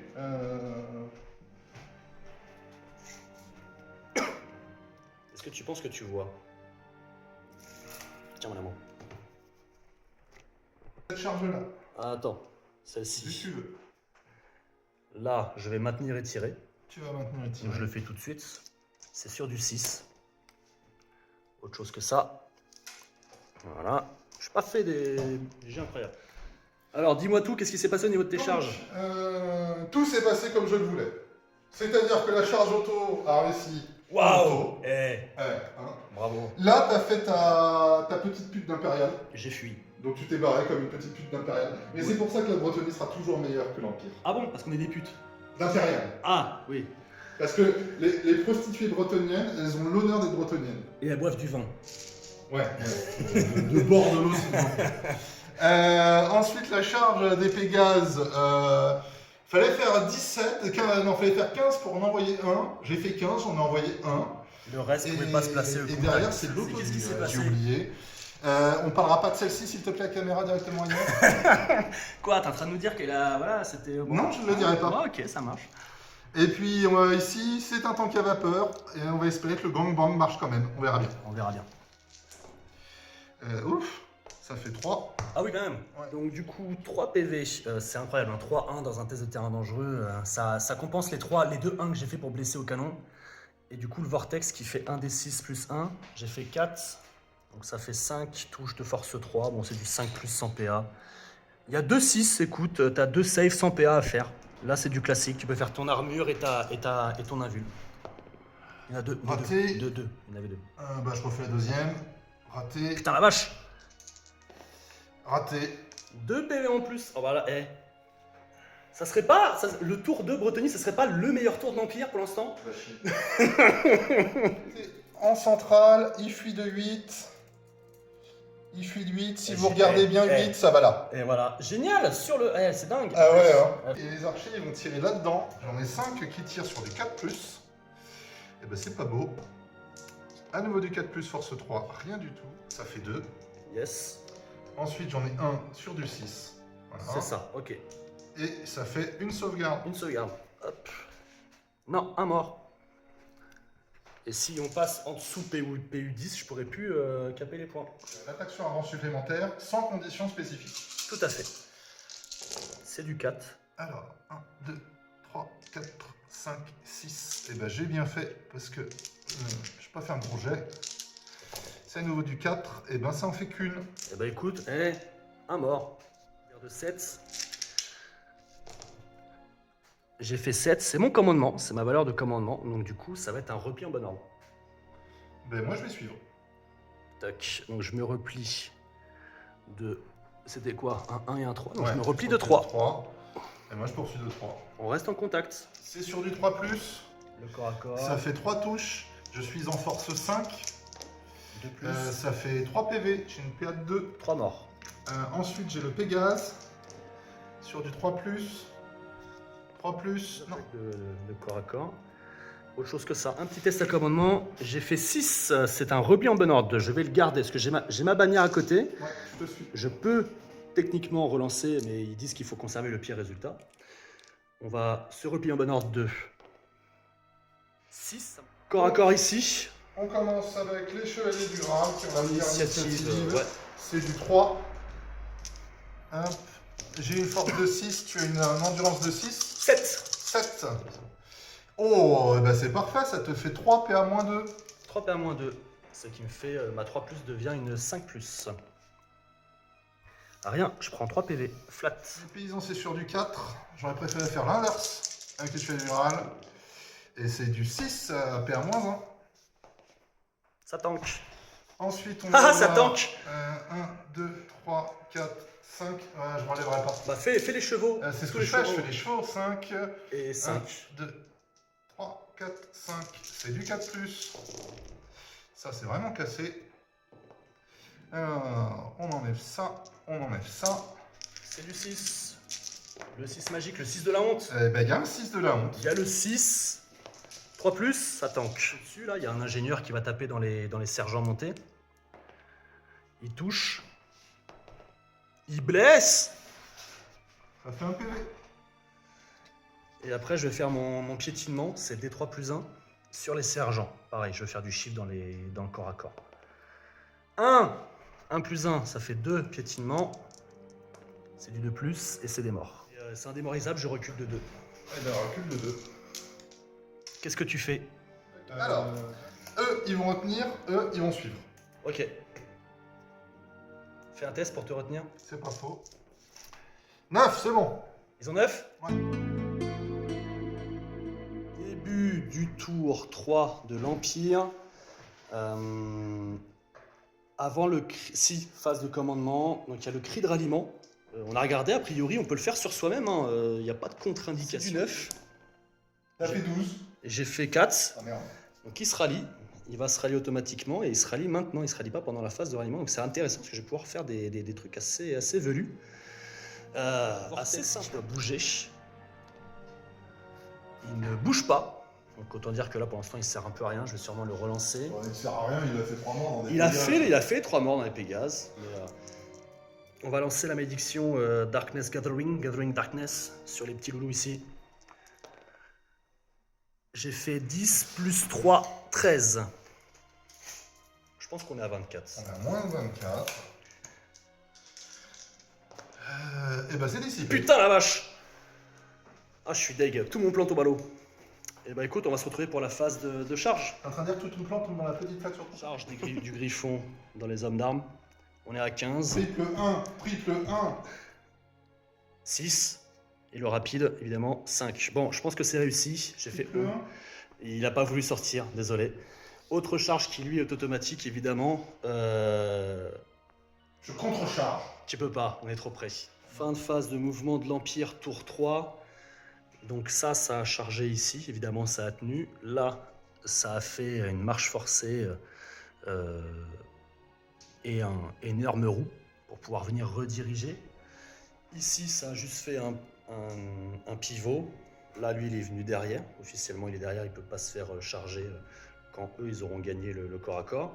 A: Est-ce que tu penses que tu vois? Tiens mon amour.
B: Cette charge-là.
A: Ah, attends,
B: Si
A: celle-ci.
B: tu veux.
A: Là, je vais maintenir et tirer.
B: Tu vas maintenir et tirer.
A: Donc je le fais tout de suite. C'est sur du 6. Autre chose que ça. Voilà. Je n'ai pas fait des jets incroyables. Alors dis-moi tout, qu'est-ce qui s'est passé au niveau de tes
B: Donc,
A: charges?
B: tout s'est passé comme je le voulais. C'est-à-dire que la charge auto a réussi.
A: Waouh! Bravo.
B: Là, tu as fait ta petite pute d'impérial.
A: J'ai fui.
B: Donc tu t'es barré comme une petite pute d'impérial. Mais c'est pour ça que la Bretagne sera toujours meilleure que l'Empire.
A: Ah bon? Parce qu'on est des putes.
B: D'impérial.
A: Ah oui.
B: Parce que les prostituées bretoniennes, elles ont l'honneur d'être bretoniennes.
A: Et elles boivent du vin.
B: Ouais. De bord de l'eau, ensuite, la charge des Pégases. Fallait faire 17, non, fallait faire 15 pour en envoyer un. J'ai fait 15, j'en ai envoyé un.
A: Le reste ne pouvait pas se placer.
B: Et derrière, c'est l'autre.
A: Qu'est-ce qui s'est passé?
B: J'ai oublié. On parlera pas de celle-ci, s'il te plaît, la caméra directement ailleurs.
A: Quoi, t'es en train de nous dire qu'elle a. Voilà, c'était. Bon.
B: Non, je ne le dirai pas.
A: Ah, ok, ça marche.
B: Et puis ici, c'est un tank à vapeur. Et on va espérer que le gangbang marche quand même. On verra bien.
A: On verra bien.
B: Ouf, ça fait 3.
A: Ah oui, quand même.
B: Ouais.
A: Donc, du coup, 3 PV. C'est incroyable. Hein. 3-1 dans un test de terrain dangereux. Ça compense les 2 1 que j'ai fait pour blesser au canon. Et du coup, le vortex qui fait 1 des 6 plus 1. J'ai fait 4. Donc, ça fait 5 touches de force 3. Bon, c'est du 5 plus 100 PA. Il y a 2 6. Écoute, t'as 2 saves 100 PA à faire. Là, c'est du classique. Tu peux faire ton armure et ton invul. Il y en a 2.
B: Raté.
A: 2. Il y en avait 2.
B: Bah, je refais la deuxième. Raté.
A: Putain, la vache!
B: Raté.
A: 2 PV en plus. Oh, voilà, Ça serait pas. Le tour de Bretonie, ça serait pas le meilleur tour de l'Empire pour l'instant?
B: En centrale, il fuit de 8. Il fuit de 8. Si vous regardez bien 8, ça va là.
A: Et voilà. Génial! Sur le. C'est dingue!
B: Ah ouais, hein. Et les archers, ils vont tirer là-dedans. J'en ai 5 qui tirent sur des 4+. Et ben, c'est pas beau. À nouveau du 4+, force 3, rien du tout. Ça fait 2.
A: Yes.
B: Ensuite, j'en ai 1 sur du 6. Voilà.
A: C'est ça, ok.
B: Et ça fait une sauvegarde.
A: Une sauvegarde. Hop. Non, un mort. Et si on passe en dessous PU10, je pourrais plus caper les points.
B: L'attaque sur un rang supplémentaire, sans condition spécifique.
A: Tout à fait. C'est du 4.
B: Alors, 1, 2, 3, 4, 5, 6. Et ben j'ai bien fait parce que je vais pas faire un gros jet. C'est à nouveau du 4. Et ben ça en fait qu'une.
A: Eh ben écoute, un mort. Paire de 7. J'ai fait 7. C'est mon commandement. C'est ma valeur de commandement. Donc du coup, ça va être un repli en bon ordre.
B: Ben moi je vais suivre.
A: Tac. Donc je me replie de... C'était quoi? Un 1 et un 3. Donc
B: Ouais,
A: je me replie de 3.
B: 3. Et moi je poursuis de 3.
A: On reste en contact.
B: C'est sur du 3+.
A: Le corps à corps.
B: Ça fait 3 touches. Je suis en force 5.
A: 2 plus.
B: Ça fait 3 PV. J'ai une PA de 2.
A: 3 morts.
B: Ensuite j'ai le Pégase. Sur du 3+. 3+. Non.
A: Le corps à corps. Autre chose que ça, un petit test à commandement. J'ai fait 6. C'est un repli en bon ordre. Je vais le garder parce que j'ai ma bannière à côté.
B: Ouais, je te suis.
A: Je peux techniquement relancer, mais ils disent qu'il faut conserver le pire résultat. On va se replier en bon ordre de 6. Corps à corps ici.
B: On commence avec les chevaliers du Graal qui ont la meilleure initiative.
A: Ouais.
B: C'est du 3. Hop. J'ai une force de 6, tu as une endurance de 6.
A: 7.
B: 7. Oh, bah c'est parfait, ça te fait 3 PA-2.
A: 3 PA-2. Ce qui me fait ma 3+ devient une 5+. Rien, je prends 3 PV. Flat.
B: Les paysans, c'est sur du 4. J'aurais préféré faire l'inverse avec les chevaliers du Graal. Et c'est du 6 PA-1.
A: Ça tank.
B: Ensuite, on
A: Ah, ça tank.
B: 1, 2, 3, 4, 5. Ouais, je ne relèverai pas.
A: Bah fais les chevaux.
B: C'est ce
A: Tous
B: que je fais, je fais les chevaux. 5.
A: Et 5.
B: 1, 2, 3, 4, 5. C'est du 4+. Ça, c'est vraiment cassé. Alors, on enlève ça. On enlève ça.
A: C'est du 6. Le 6 magique, le 6 de la honte.
B: Eh ben, il y a un 6 de la honte.
A: Il y a le 6. 3+, ça tank. Au-dessus, là, il y a un ingénieur qui va taper dans les sergents montés. Il touche. Il blesse.
B: Ça fait un PV.
A: Et après, je vais faire mon piétinement. C'est D3 plus 1 sur les sergents. Pareil, je vais faire du chiffre dans le corps à corps. 1 plus 1, ça fait 2 piétinements. C'est du 2+, et c'est des morts. C'est indémorisable, je recule de 2.
B: Eh ben, recule de 2.
A: Qu'est-ce que tu fais?
B: Alors, eux, ils vont retenir, eux, ils vont suivre.
A: Ok. Fais un test pour te retenir.
B: C'est pas faux. 9, c'est bon.
A: Ils ont 9?
B: Ouais.
A: Début du tour 3 de l'Empire. Avant le cri, phase de commandement, donc il y a le cri de ralliement. On a regardé, a priori, on peut le faire sur soi-même. Il n'y a pas de contre-indication.
B: C'est du 9. T'as fait 12.
A: J'ai fait 4.
B: Ah merde.
A: Donc il se rallie. Il va se rallier automatiquement et il se rallie maintenant. Il ne se rallie pas pendant la phase de ralliement. Donc c'est intéressant parce que je vais pouvoir faire des trucs assez velus. Assez simple. Il doit bouger. Il ne bouge pas. Donc autant dire que là pour l'instant il sert un peu à rien. Je vais sûrement le relancer.
B: Il ne sert à rien, il a fait 3 morts dans des
A: Il a fait 3 morts dans les Pégases. Mais, on va lancer la malédiction Darkness Gathering Darkness sur les petits loulous ici. J'ai fait 10 plus 3, 13. Je pense qu'on est à 24.
B: On est à moins de 24. Et bah c'est dissipé.
A: Putain la vache! Ah je suis deg, tout mon plan tombe à l'eau. Et bah écoute, on va se retrouver pour la phase de charge.
B: T'es en train de dire que toute une plante tombe dans la petite flaque sur toi.
A: Charge du griffon dans les hommes d'armes. On est à 15.
B: Triple 1, triple 1.
A: 6. Et le rapide, évidemment, 5. Bon, je pense que c'est réussi. J'ai fait 1. Il n'a pas voulu sortir, désolé. Autre charge qui, lui, est automatique, évidemment.
B: Je contre-charge.
A: Tu peux pas, on est trop près. Fin de phase de mouvement de l'Empire, tour 3. Donc ça a chargé ici, évidemment, ça a tenu. Là, ça a fait une marche forcée et un énorme roue pour pouvoir venir rediriger. Ici, ça a juste fait un pivot. Là, lui, il est venu derrière. Officiellement, il est derrière. Il ne peut pas se faire charger quand eux, ils auront gagné le corps à corps.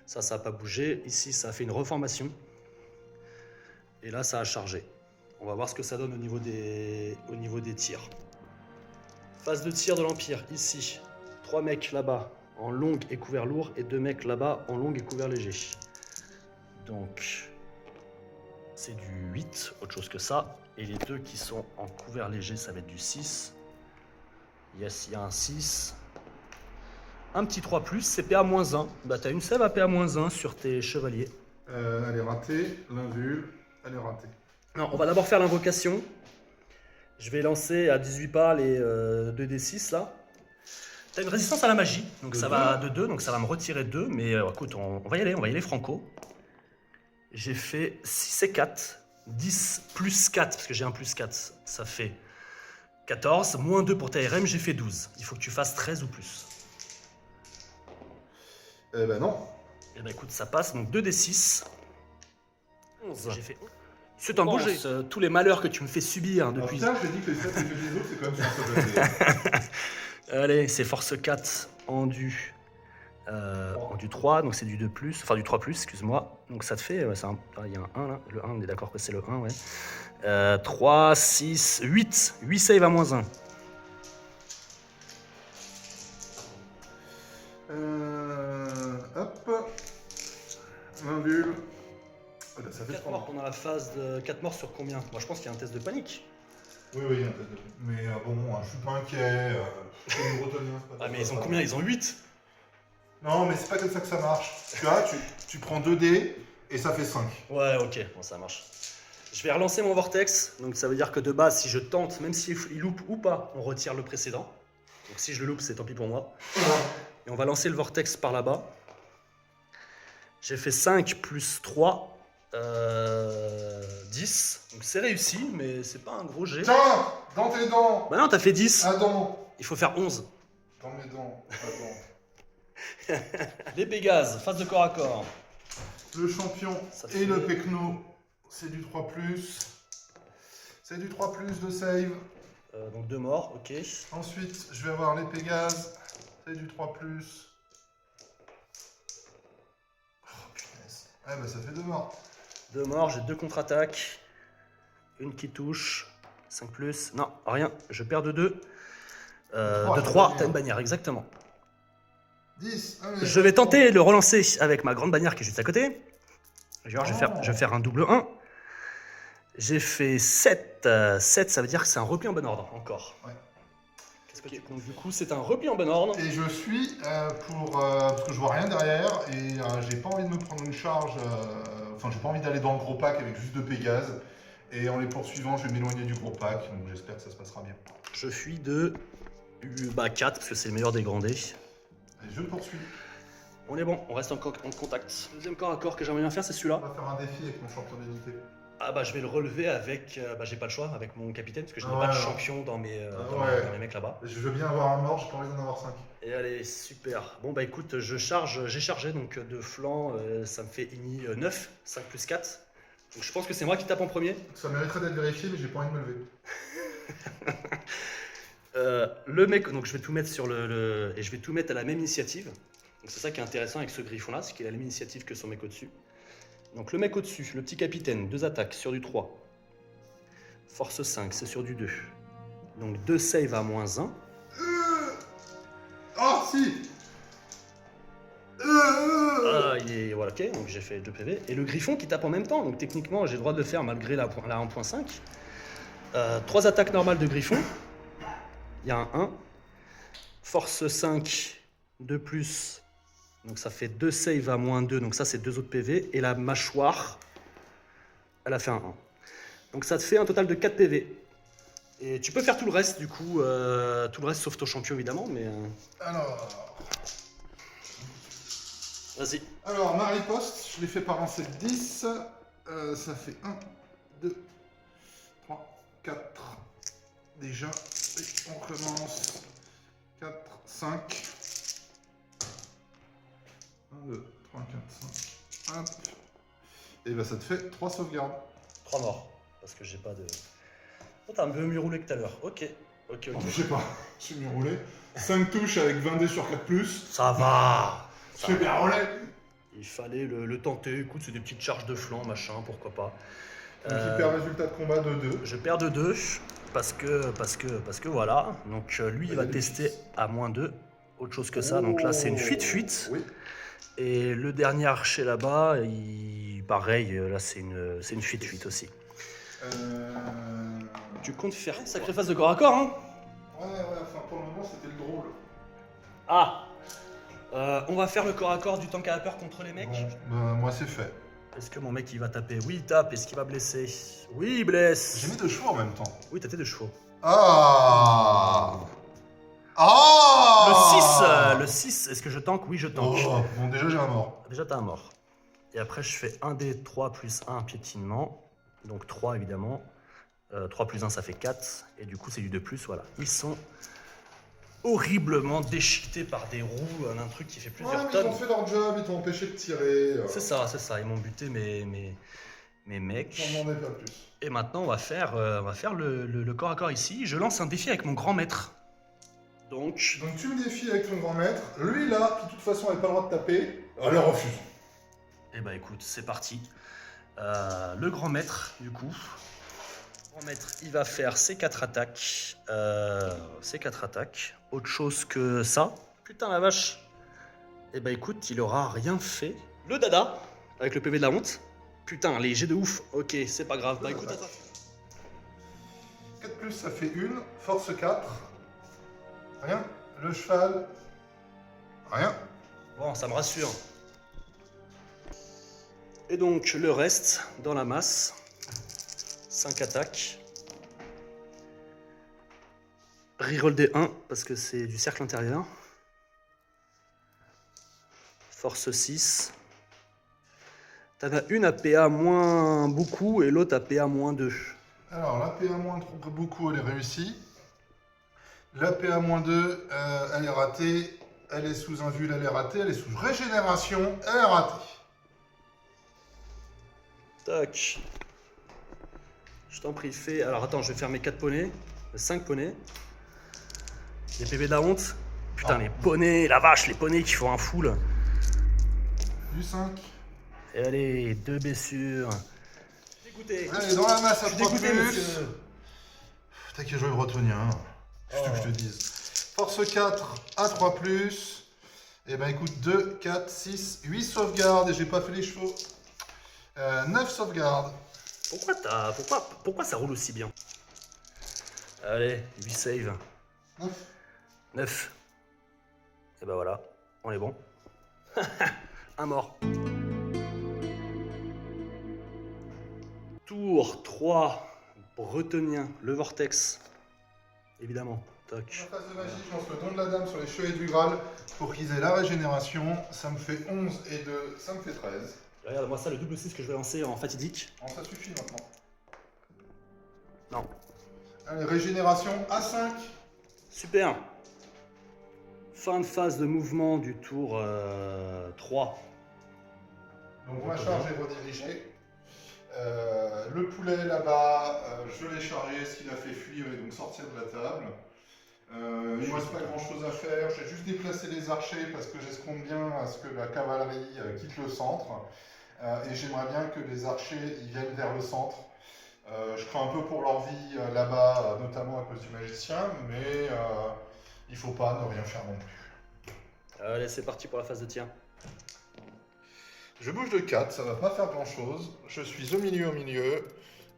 A: Ça n'a pas bougé. Ici, ça a fait une reformation. Et là, ça a chargé. On va voir ce que ça donne au niveau des tirs. Phase de tir de l'Empire. Ici, 3 mecs là-bas en longue et couvert lourd et 2 mecs là-bas en longue et couvert léger. Donc, c'est du 8, autre chose que ça. Et les deux qui sont en couvert léger, ça va être du 6. Yes, il y a un 6. Un petit 3+, c'est PA-1. Bah, t'as une sève à PA-1 sur tes chevaliers.
B: Elle est ratée, l'invul, elle est ratée.
A: Non, on va d'abord faire l'invocation. Je vais lancer à 18 pas les 2d6 là. T'as une résistance à la magie, donc ça va de 2, donc ça va me retirer 2. Mais écoute, on va y aller franco. J'ai fait 6 et 4. 10 plus 4, parce que j'ai un plus 4, ça fait 14. Moins 2 pour ta RM, j'ai fait 12. Il faut que tu fasses 13 ou plus.
B: Eh ben non.
A: Eh ben écoute, ça passe, donc 2d6. 11. J'ai fait 11. C'est un beau jet. Tous les malheurs que tu me fais subir depuis...
B: Putain, je t'ai dit que les stats et que les autres, c'est quand même sur un seul.
A: Allez, c'est force 4 en du 3, donc c'est du 2+, enfin du 3+, excuse-moi. Donc ça te fait, il y a un 1 là, le 1, on est d'accord que c'est le 1, ouais. 3, 6, 8, 8 save à -1.
B: Hop. Invul. Ah bah, ça fait
A: 4
B: 3
A: morts pendant la phase de... 4 morts sur combien? Moi je pense qu'il y a un test de panique.
B: Oui, il y a un test de... Mais bon, je suis pas inquiet. Comme bretonien, c'est pas
A: Ah mais ils ont combien? Ils ont 8.
B: Non, mais c'est pas comme ça que ça marche. Tu vois, tu prends 2 dés et ça fait 5.
A: Ouais, ok, bon ça marche. Je vais relancer mon vortex, donc ça veut dire que de base, si je tente, même s'il loupe ou pas, on retire le précédent. Donc si je le loupe, c'est tant pis pour moi. Et on va lancer le vortex par là-bas. J'ai fait 5 plus 3, 10. Donc c'est réussi, mais c'est pas un gros jet.
B: Tiens, dans tes dents.
A: Bah non, t'as fait 10.
B: À dents.
A: Il faut faire 11.
B: Dans mes dents. Attends.
A: Les Pégases, phase de corps à corps.
B: Le champion et le Pecno, c'est du 3+. C'est du 3+ de save.
A: Donc 2 morts, ok.
B: Ensuite, je vais avoir les Pégases. C'est du 3+. Oh punaise. Ah bah ça fait 2 morts.
A: 2 morts, j'ai 2 contre-attaques. Une qui touche. 5+. Non, rien. Je perds de 2. De 3, t'as une bannière, exactement.
B: 10.
A: Je vais tenter de le relancer avec ma grande bannière qui est juste à côté. Je vais faire un double 1. J'ai fait 7. 7, ça veut dire que c'est un repli en bon ordre, encore.
B: Ouais.
A: Qu'est-ce que tu comptes du coup? C'est un repli en bon ordre.
B: Et je suis parce que je vois rien derrière et j'ai pas envie de me prendre une charge. Enfin, j'ai pas envie d'aller dans le gros pack avec juste 2 Pégases. Et en les poursuivant, je vais m'éloigner du gros pack. Donc j'espère que ça se passera bien.
A: Je fuis de 4 parce que c'est le meilleur des grands dés.
B: Et je poursuis.
A: On est bon, on reste en contact. Deuxième corps à corps que j'aimerais bien faire, c'est
B: On
A: celui-là.
B: va faire un défi avec mon champion d'unité.
A: Ah bah je vais le relever avec, j'ai pas le choix, avec mon capitaine, parce que je n'ai
B: Ouais,
A: pas de
B: ouais.
A: champion dans mes, dans mes mecs là-bas.
B: Je veux bien avoir un mort, j'ai pas envie d'en avoir 5.
A: Et allez, super. Bon bah écoute, j'ai chargé donc de flanc, ça me fait ini 9, 5 plus 4. Donc je pense que c'est moi qui tape en premier.
B: Ça mériterait d'être vérifié, mais j'ai pas envie de me lever.
A: Le mec, donc je vais tout mettre sur et je vais tout mettre à la même initiative. Donc c'est ça qui est intéressant avec ce griffon là, c'est qu'il a la même initiative que son mec au-dessus. Donc le mec au-dessus, le petit capitaine, 2 attaques sur du 3. Force 5, c'est sur du 2. Donc 2 save à -1.
B: Oh si.
A: Voilà, ok, donc j'ai fait 2 PV. Et le griffon qui tape en même temps, donc techniquement j'ai le droit de le faire malgré la 1.5. 3 attaques normales de griffon. Il y a un 1. Force 5, 2+. Donc ça fait 2 save à -2, donc ça c'est 2 autres PV. Et la mâchoire, elle a fait un 1. Donc ça te fait un total de 4 PV. Et tu peux faire tout le reste du coup, tout le reste sauf ton champion évidemment, mais...
B: Alors,
A: Vas-y.
B: alors ma riposte, je l'ai fait par un set 10. Ça fait 1, 2, 3, 4. Déjà, et on recommence. 4, 5. 1, 2, 3, 4, 5. Hop. Et bah ça te fait 3 sauvegardes.
A: 3 morts, parce que j'ai pas de... Oh, t'as un peu mieux roulé que tout à l'heure. Ok.
B: Je sais pas, j'ai mieux roulé. 5 touches avec 20 dés sur 4+.
A: Ça va.
B: J'ai bien roulé.
A: Il fallait le tenter. Écoute, c'est des petites charges de flanc, machin, pourquoi pas.
B: Donc il perd résultat de combat de 2.
A: Je perds de 2 parce que voilà. Donc lui, il va tester à -2. Autre chose que ça. Donc là, c'est une fuite.
B: Oui.
A: Et le dernier archer là-bas, pareil, là c'est une fuite aussi. Tu comptes faire une sacrée phase de corps à corps, hein?
B: Ouais, enfin pour le moment c'était le drôle.
A: Ah, on va faire le corps à corps du tank à vapeur contre les mecs.
B: Bon, moi c'est fait.
A: Est-ce que mon mec il va taper? Oui, il tape. Est-ce qu'il va blesser? Oui, il blesse.
B: J'ai mis 2 chevaux en même temps.
A: Oui, t'as tes 2 chevaux.
B: Ah Ah
A: Le 6, est-ce que je tank? Oui, je tank.
B: Oh, bon, déjà j'ai un mort.
A: Déjà, t'as un mort. Et après, je fais 1 des 3 plus 1 piétinement. Donc 3 évidemment. 3 plus 1, ça fait 4. Et du coup, c'est du 2 plus, voilà. Ils sont horriblement déchiquetés par des roues, un truc qui fait plusieurs
B: Ils
A: tonnes.
B: ont fait leur job, ils t'ont empêché de tirer.
A: C'est ça. Ils m'ont buté mes mecs.
B: J'en demandais pas plus.
A: Et maintenant, on va faire le corps à corps ici. Je lance un défi avec mon grand maître. Donc
B: tu me défies avec ton grand maître. Lui là, qui de toute façon avait pas le droit de taper, elle le refuse.
A: Eh bah écoute, c'est parti. Le grand maître, du coup. Le grand maître, il va faire ses 4 attaques. Autre chose que ça. Putain la vache. Eh bah écoute, il aura rien fait. Le dada, avec le PV de la honte. Putain, les jets de ouf. Ok, c'est pas grave. Bah écoute, attends.
B: 4 plus, ça fait 1. Force 4. Rien. Le cheval. Rien.
A: Bon, ça me rassure. Et donc, le reste, dans la masse. 5 attaques. Reroll des 1, parce que c'est du cercle intérieur. Force 6. T'en as une à PA moins beaucoup et l'autre à PA moins 2.
B: Alors, la PA moins trop beaucoup, elle est réussie. La PA moins 2, elle est ratée. Elle est sous invul, elle est ratée. Elle est sous régénération, elle est ratée.
A: Tac. Je t'en prie, fais. Alors attends, je vais faire mes 4 poneys. 5 poneys. Les PV de la honte. Putain, les poneys, la vache, les poneys qui font un full.
B: Du 5.
A: Et allez, 2 blessures. Dégoûté.
B: Allez, dans la masse à 3
A: Dégoûté,
B: plus.
A: monsieur.
B: T'as qu'à jouer le bretonien. Qu'est-ce que je te dise. Force 4 à 3 plus. Et ben écoute, 2, 4, 6, 8 sauvegardes. Et j'ai pas fait les chevaux. 9 sauvegardes.
A: Pourquoi ça roule aussi bien? Allez, 8 save.
B: 9.
A: 9. Et ben voilà, on est bon. Un mort. Tour 3, bretonien, le vortex. Évidemment, toc.
B: En phase de magie, je lance le don de la dame sur les chevaliers du Graal pour qu'ils aient la régénération. Ça me fait 11 et 2, ça me fait 13.
A: Regarde, moi ça, le double 6 que je vais lancer en fatidique.
B: Bon, ça suffit maintenant.
A: Non.
B: Allez, régénération à 5.
A: Super. Fin de phase de mouvement du tour 3.
B: Donc ma charge est redirigée. Le poulet là-bas, je l'ai chargé, ce qu'il a fait fuir et donc sortir de la table. Il ne me reste pas grand chose à faire, j'ai juste déplacé les archers parce que j'escompte bien à ce que la cavalerie quitte le centre. Et j'aimerais bien que les archers ils viennent vers le centre. Je crains un peu pour leur vie là-bas, notamment à cause du magicien, mais il ne faut pas ne rien faire non plus.
A: Allez, c'est parti pour la phase de tir.
B: Je bouge de 4, ça va pas faire grand chose. Je suis au milieu.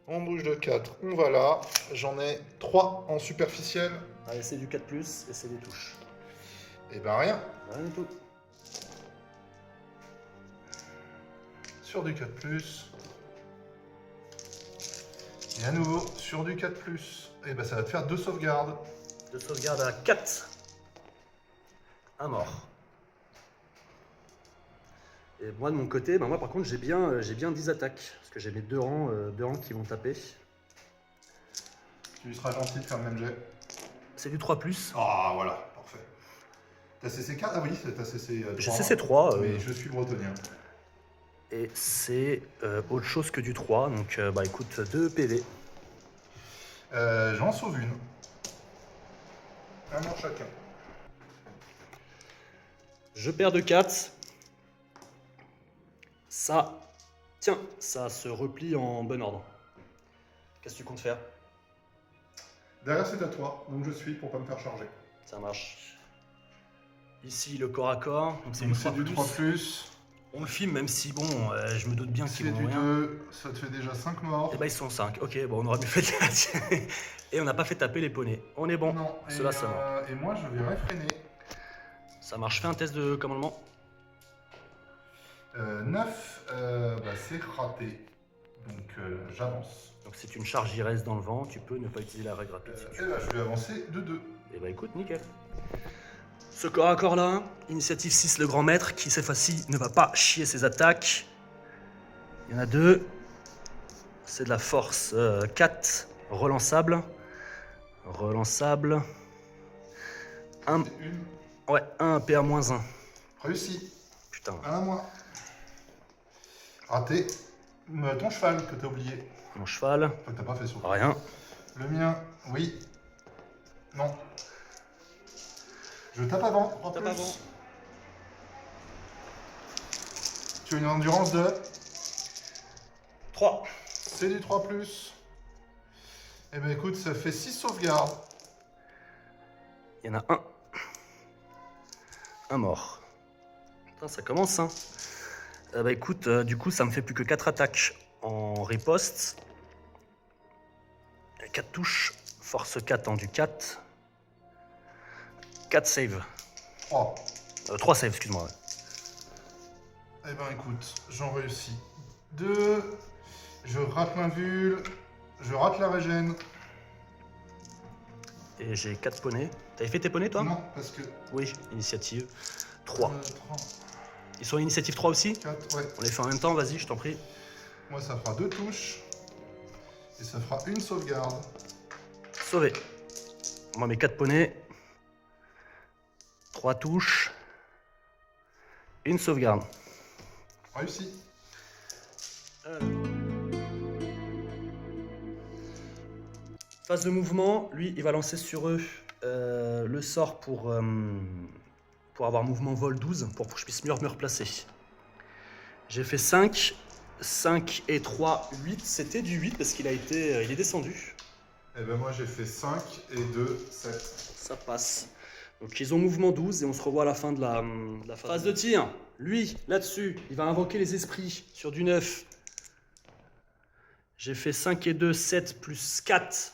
B: On bouge de 4, on va là. J'en ai 3 en superficiel.
A: Allez, c'est du 4+, et c'est des touches.
B: Et ben rien.
A: Rien du tout.
B: Sur du 4+. Et à nouveau, sur du 4+. Et ben ça va te faire 2 sauvegardes.
A: 2 sauvegardes à 4. Un mort. Et moi de mon côté, moi par contre j'ai bien 10 attaques. Parce que j'ai mes 2 rangs qui vont taper.
B: Tu lui seras gentil de faire le même jet.
A: C'est du 3+.
B: Ah voilà, parfait. T'as CC4 Ah oui, t'as CC3.
A: J'ai CC3.
B: Mais je suis le bretonien.
A: Et c'est autre chose que du 3. Donc bah écoute, 2 PV.
B: J'en sauve une. Un mort chacun.
A: Je perds de 4. Ça, tiens, ça se replie en bon ordre. Qu'est-ce que tu comptes faire?
B: Derrière c'est à toi, donc je suis pour pas me faire charger.
A: Ça marche. Ici le corps à corps, donc c'est
B: Donc
A: du
B: c'est
A: 3+.
B: du 3+.
A: On le filme, même si, bon, je me doute bien qu'ils
B: C'est
A: vont
B: du
A: rien.
B: 2, ça te fait déjà 5 morts.
A: Et bah, ils sont 5. Ok, bon, on aurait mieux fait de Et on n'a pas fait taper les poneys. On est bon.
B: Non,
A: Cela, ça marche.
B: et moi je vais réfréner.
A: Ça marche. Fais un test de commandement.
B: 9, c'est raté. Donc j'avance.
A: Donc, si une charge y reste dans le vent, tu peux ne pas utiliser la règle rapide. Si tu
B: Et là je vais avancer de 2.
A: Et bah, écoute, nickel. Ce corps à corps là, initiative 6, le grand maître, qui cette fois-ci ne va pas chier ses attaques. Il y en a 2. C'est de la force 4, relançable. Relançable. 1. Ouais, 1 PA-1.
B: Réussi.
A: Putain.
B: 1 à moi. Raté. Ton cheval que t'as oublié.
A: Mon cheval.
B: Enfin, que t'as pas fait sur.
A: Rien.
B: Le mien, oui. Non. Je tape avant.
A: Tape avant.
B: Tu as une endurance de
A: 3.
B: C'est du 3+. Eh ben écoute, ça fait 6 sauvegardes.
A: Il y en a un. Un mort. Putain, ça commence, hein. Bah écoute, du coup, ça me fait plus que 4 attaques en riposte. 4 touches. Force 4 en du 4. 4 save.
B: 3.
A: 3 save, excuse-moi. Ouais.
B: Eh ben écoute, j'en réussis 2. Je rate l'invul. Je rate la régène.
A: Et j'ai 4 poneys. T'avais fait tes poneys, toi?
B: Non, parce que...
A: Oui, initiative 3.
B: 3,
A: Ils sont initiative 3 aussi?
B: 4, ouais.
A: On les fait en même temps, vas-y, je t'en prie.
B: Moi, ça fera 2 touches. Et ça fera une sauvegarde.
A: Sauvé. Moi, mes 4 poneys. 3 touches. Une sauvegarde.
B: Réussi.
A: Phase de mouvement, lui, il va lancer sur eux le sort pour avoir mouvement vol 12, pour que je puisse mieux me replacer. J'ai fait 5. 5 et 3, 8. C'était du 8 parce qu'il a été, il est descendu.
B: Eh ben moi, j'ai fait 5 et 2, 7.
A: Ça passe. Donc ils ont mouvement 12 et on se revoit à la fin de la phase de tir. Lui, là-dessus, il va invoquer les esprits sur du 9. J'ai fait 5 et 2, 7 plus 4.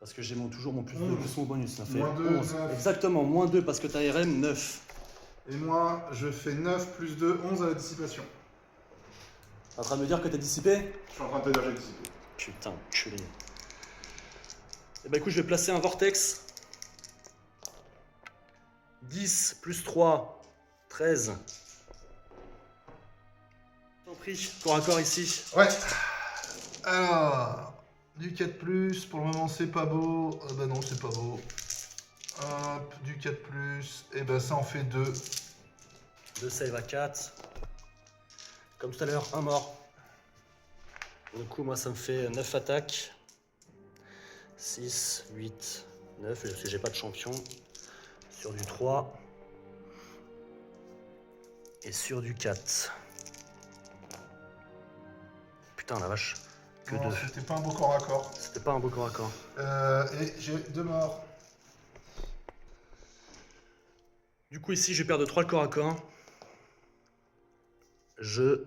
A: Parce que j'ai toujours mon plus 2 plus mon bonus. Ça fait
B: Moins 2,
A: 11.
B: 9.
A: Exactement, moins 2 parce que t'as RM, 9.
B: Et moi, je fais 9 plus 2, 11 à la dissipation.
A: T'es en train de me dire que t'es dissipé?
B: Je suis en train de te dire que j'ai dissipé.
A: Putain, culé. Et bah écoute, je vais placer un vortex. 10 plus 3, 13. T'en prie, corps à corps ici.
B: Ouais. Alors, du 4+, pour le moment c'est pas beau. Bah non, c'est pas beau. Hop, du 4+, et bah ça en fait 2.
A: 2 save à 4. Comme tout à l'heure, un mort. Du coup, moi ça me fait 9 attaques. 6, 8, 9. Parce que j'ai pas de champion. Sur du 3. Et sur du 4. Putain la vache. Que
B: Non,
A: 2.
B: c'était pas un beau corps à corps.
A: C'était pas un beau corps à corps.
B: Et j'ai 2 morts.
A: Du coup ici je perds de 3 le corps à corps. Je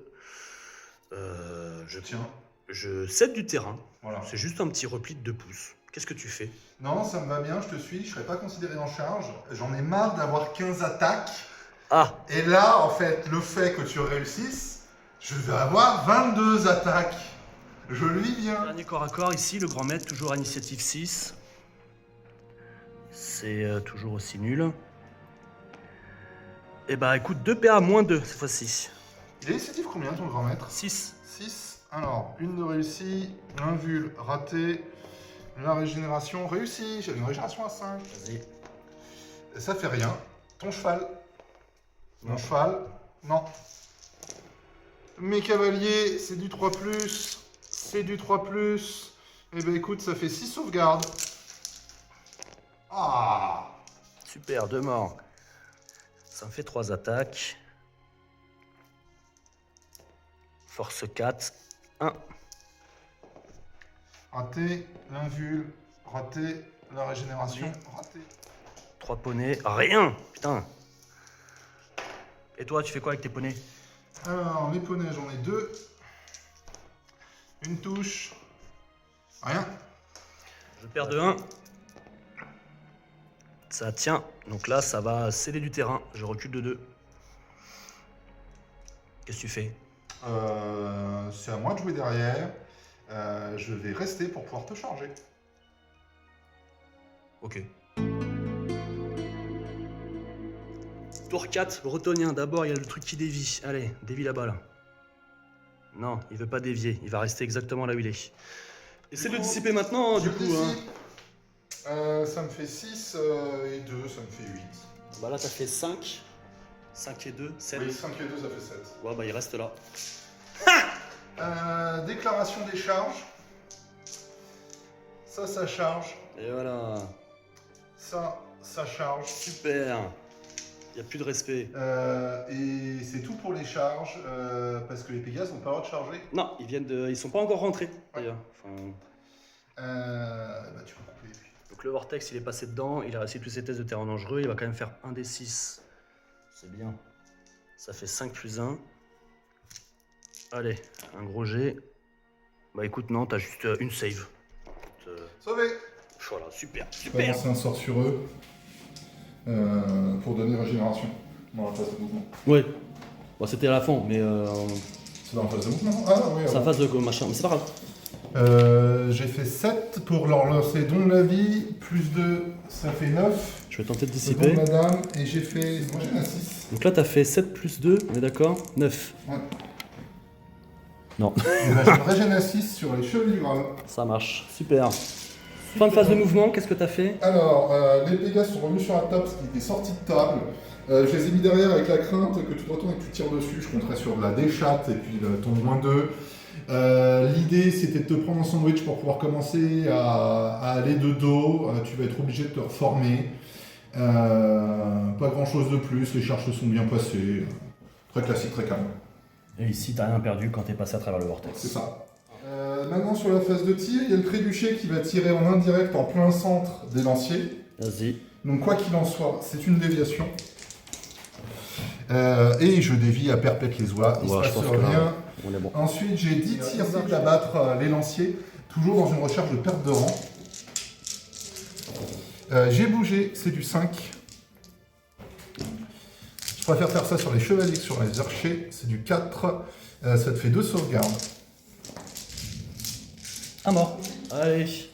B: Tiens.
A: Je cède du terrain.
B: Voilà.
A: C'est juste un petit repli de 2 pouces. Qu'est-ce que tu fais?
B: Non, ça me va bien, je te suis, je serai pas considéré en charge. J'en ai marre d'avoir 15 attaques.
A: Ah!
B: Et là, en fait, le fait que tu réussisses, je vais avoir 22 attaques. Je le vis bien.
A: Dernier corps à corps ici, le grand maître, toujours à initiative 6. C'est toujours aussi nul. Et bah écoute, 2 PA moins 2 cette fois-ci.
B: Il a initiative combien ton grand maître?
A: 6.
B: 6. Alors, une de réussie, l'invul raté, la régénération réussie. J'ai une régénération à 5.
A: Vas-y.
B: Et ça fait rien. Ton cheval.
A: Non.
B: Mon cheval. Non. Mes cavaliers, c'est du 3+. C'est du 3+. Eh ben écoute, ça fait 6 sauvegardes. Ah!
A: Super, 2 morts. Ça me fait 3 attaques. Force 4. 1.
B: Raté, l'invul, raté, la régénération, raté.
A: 3 poneys. Rien! Putain! Et toi, tu fais quoi avec tes poneys?
B: Alors, les poneys, j'en ai 2. Une touche. Rien.
A: Je perds de 1. Ça tient. Donc là, ça va céder du terrain. Je recule de 2. Qu'est-ce que tu fais?
B: C'est à moi de jouer derrière. Je vais rester pour pouvoir te charger.
A: Ok. Tour 4, bretonien. D'abord, il y a le truc qui dévie. Allez, dévie là-bas, là. Non, il veut pas dévier. Il va rester exactement là où il est. Essaie de le dissiper maintenant, du coup. Hein.
B: Ça me fait 6 et 2, ça me fait 8.
A: Bah là, t'as fait 5. 5 et 2, 7.
B: Oui, 5 et 2, ça fait 7.
A: Ouais, bah il reste là.
B: Déclaration des charges. Ça charge.
A: Et voilà.
B: Ça charge.
A: Super. Il n'y a plus de respect.
B: Et c'est tout pour les charges, parce que les Pégases n'ont pas le droit de charger.
A: Non, ils sont pas encore rentrés, d'ailleurs. Enfin...
B: Bah, tu peux couper.
A: Donc le Vortex, il est passé dedans, il a réussi tous ses tests de terrain dangereux, il va quand même faire 1 des 6. C'est bien. Ça fait 5 plus 1. Allez, un gros G. Bah écoute, non, t'as juste une save.
B: Sauvé.
A: Voilà, super,
B: Je vais
A: super.
B: lancer un sort sur eux pour donner régénération dans la phase de mouvement.
A: Ouais. Bon, c'était à la fin, mais
B: C'est dans la phase de mouvement? Ah oui,
A: ça phase de machin, mais c'est pas grave.
B: j'ai fait 7 pour leur lancer don de la vie, plus 2, ça fait 9.
A: Je vais tenter de
B: Le don
A: dissiper.
B: de madame, et j'ai fait. Moi j'ai un 6.
A: Donc là, t'as fait 7 plus 2, on est d'accord? 9.
B: Ouais.
A: Non.
B: Et là, je régène à 6 sur les cheveux du Graal.
A: Ça marche, super. Fin de phase de mouvement, qu'est-ce que t'as fait?
B: Alors, les Pégases sont revenus sur la table parce qu'ils étaient sortis de table. Je les ai mis derrière avec la crainte que tu te retournes et que tu tires dessus. Je compterais sur de la déchatte et puis ton -2. L'idée c'était de te prendre en sandwich pour pouvoir commencer à aller de dos. Tu vas être obligé de te reformer. Pas grand chose de plus, les charges se sont bien passées. Très classique, très calme.
A: Et ici, t'as rien perdu quand t'es passé à travers le vortex.
B: C'est ça. Maintenant sur la phase de tir, il y a le trébuchet qui va tirer en indirect en plein centre des lanciers.
A: Vas-y.
B: Donc quoi qu'il en soit, c'est une déviation. Et je dévie à perpète les oies, il se passe rien.
A: On est bon.
B: Ensuite, j'ai 10 tirs d'abattre les lanciers, toujours dans une recherche de perte de rang. J'ai bougé, c'est du 5. Je préfère faire ça sur les chevaliers que sur les archers, c'est du 4. Ça te fait 2 sauvegardes.
A: Un mort. Allez.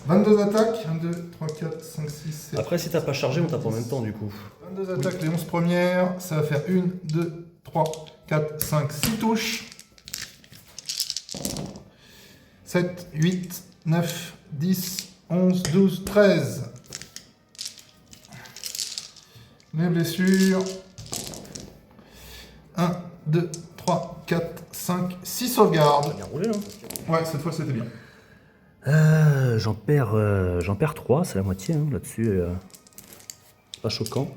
B: 22 attaques, 1, 2, 3, 4, 5, 6, 7.
A: Après, si t'as pas chargé, on tape en même temps du coup.
B: 22 attaques, les 11 premières, ça va faire 1, 2, 3, 4, 5, 6 touches. 7, 8, 9, 10, 11, 12, 13. Les blessures. 1, 2, 3, 4, 5, 6 sauvegardes.
A: Bien roulé, hein.
B: Ouais, cette fois c'était bien.
A: J'en perds 3, c'est la moitié hein, là-dessus. Pas choquant.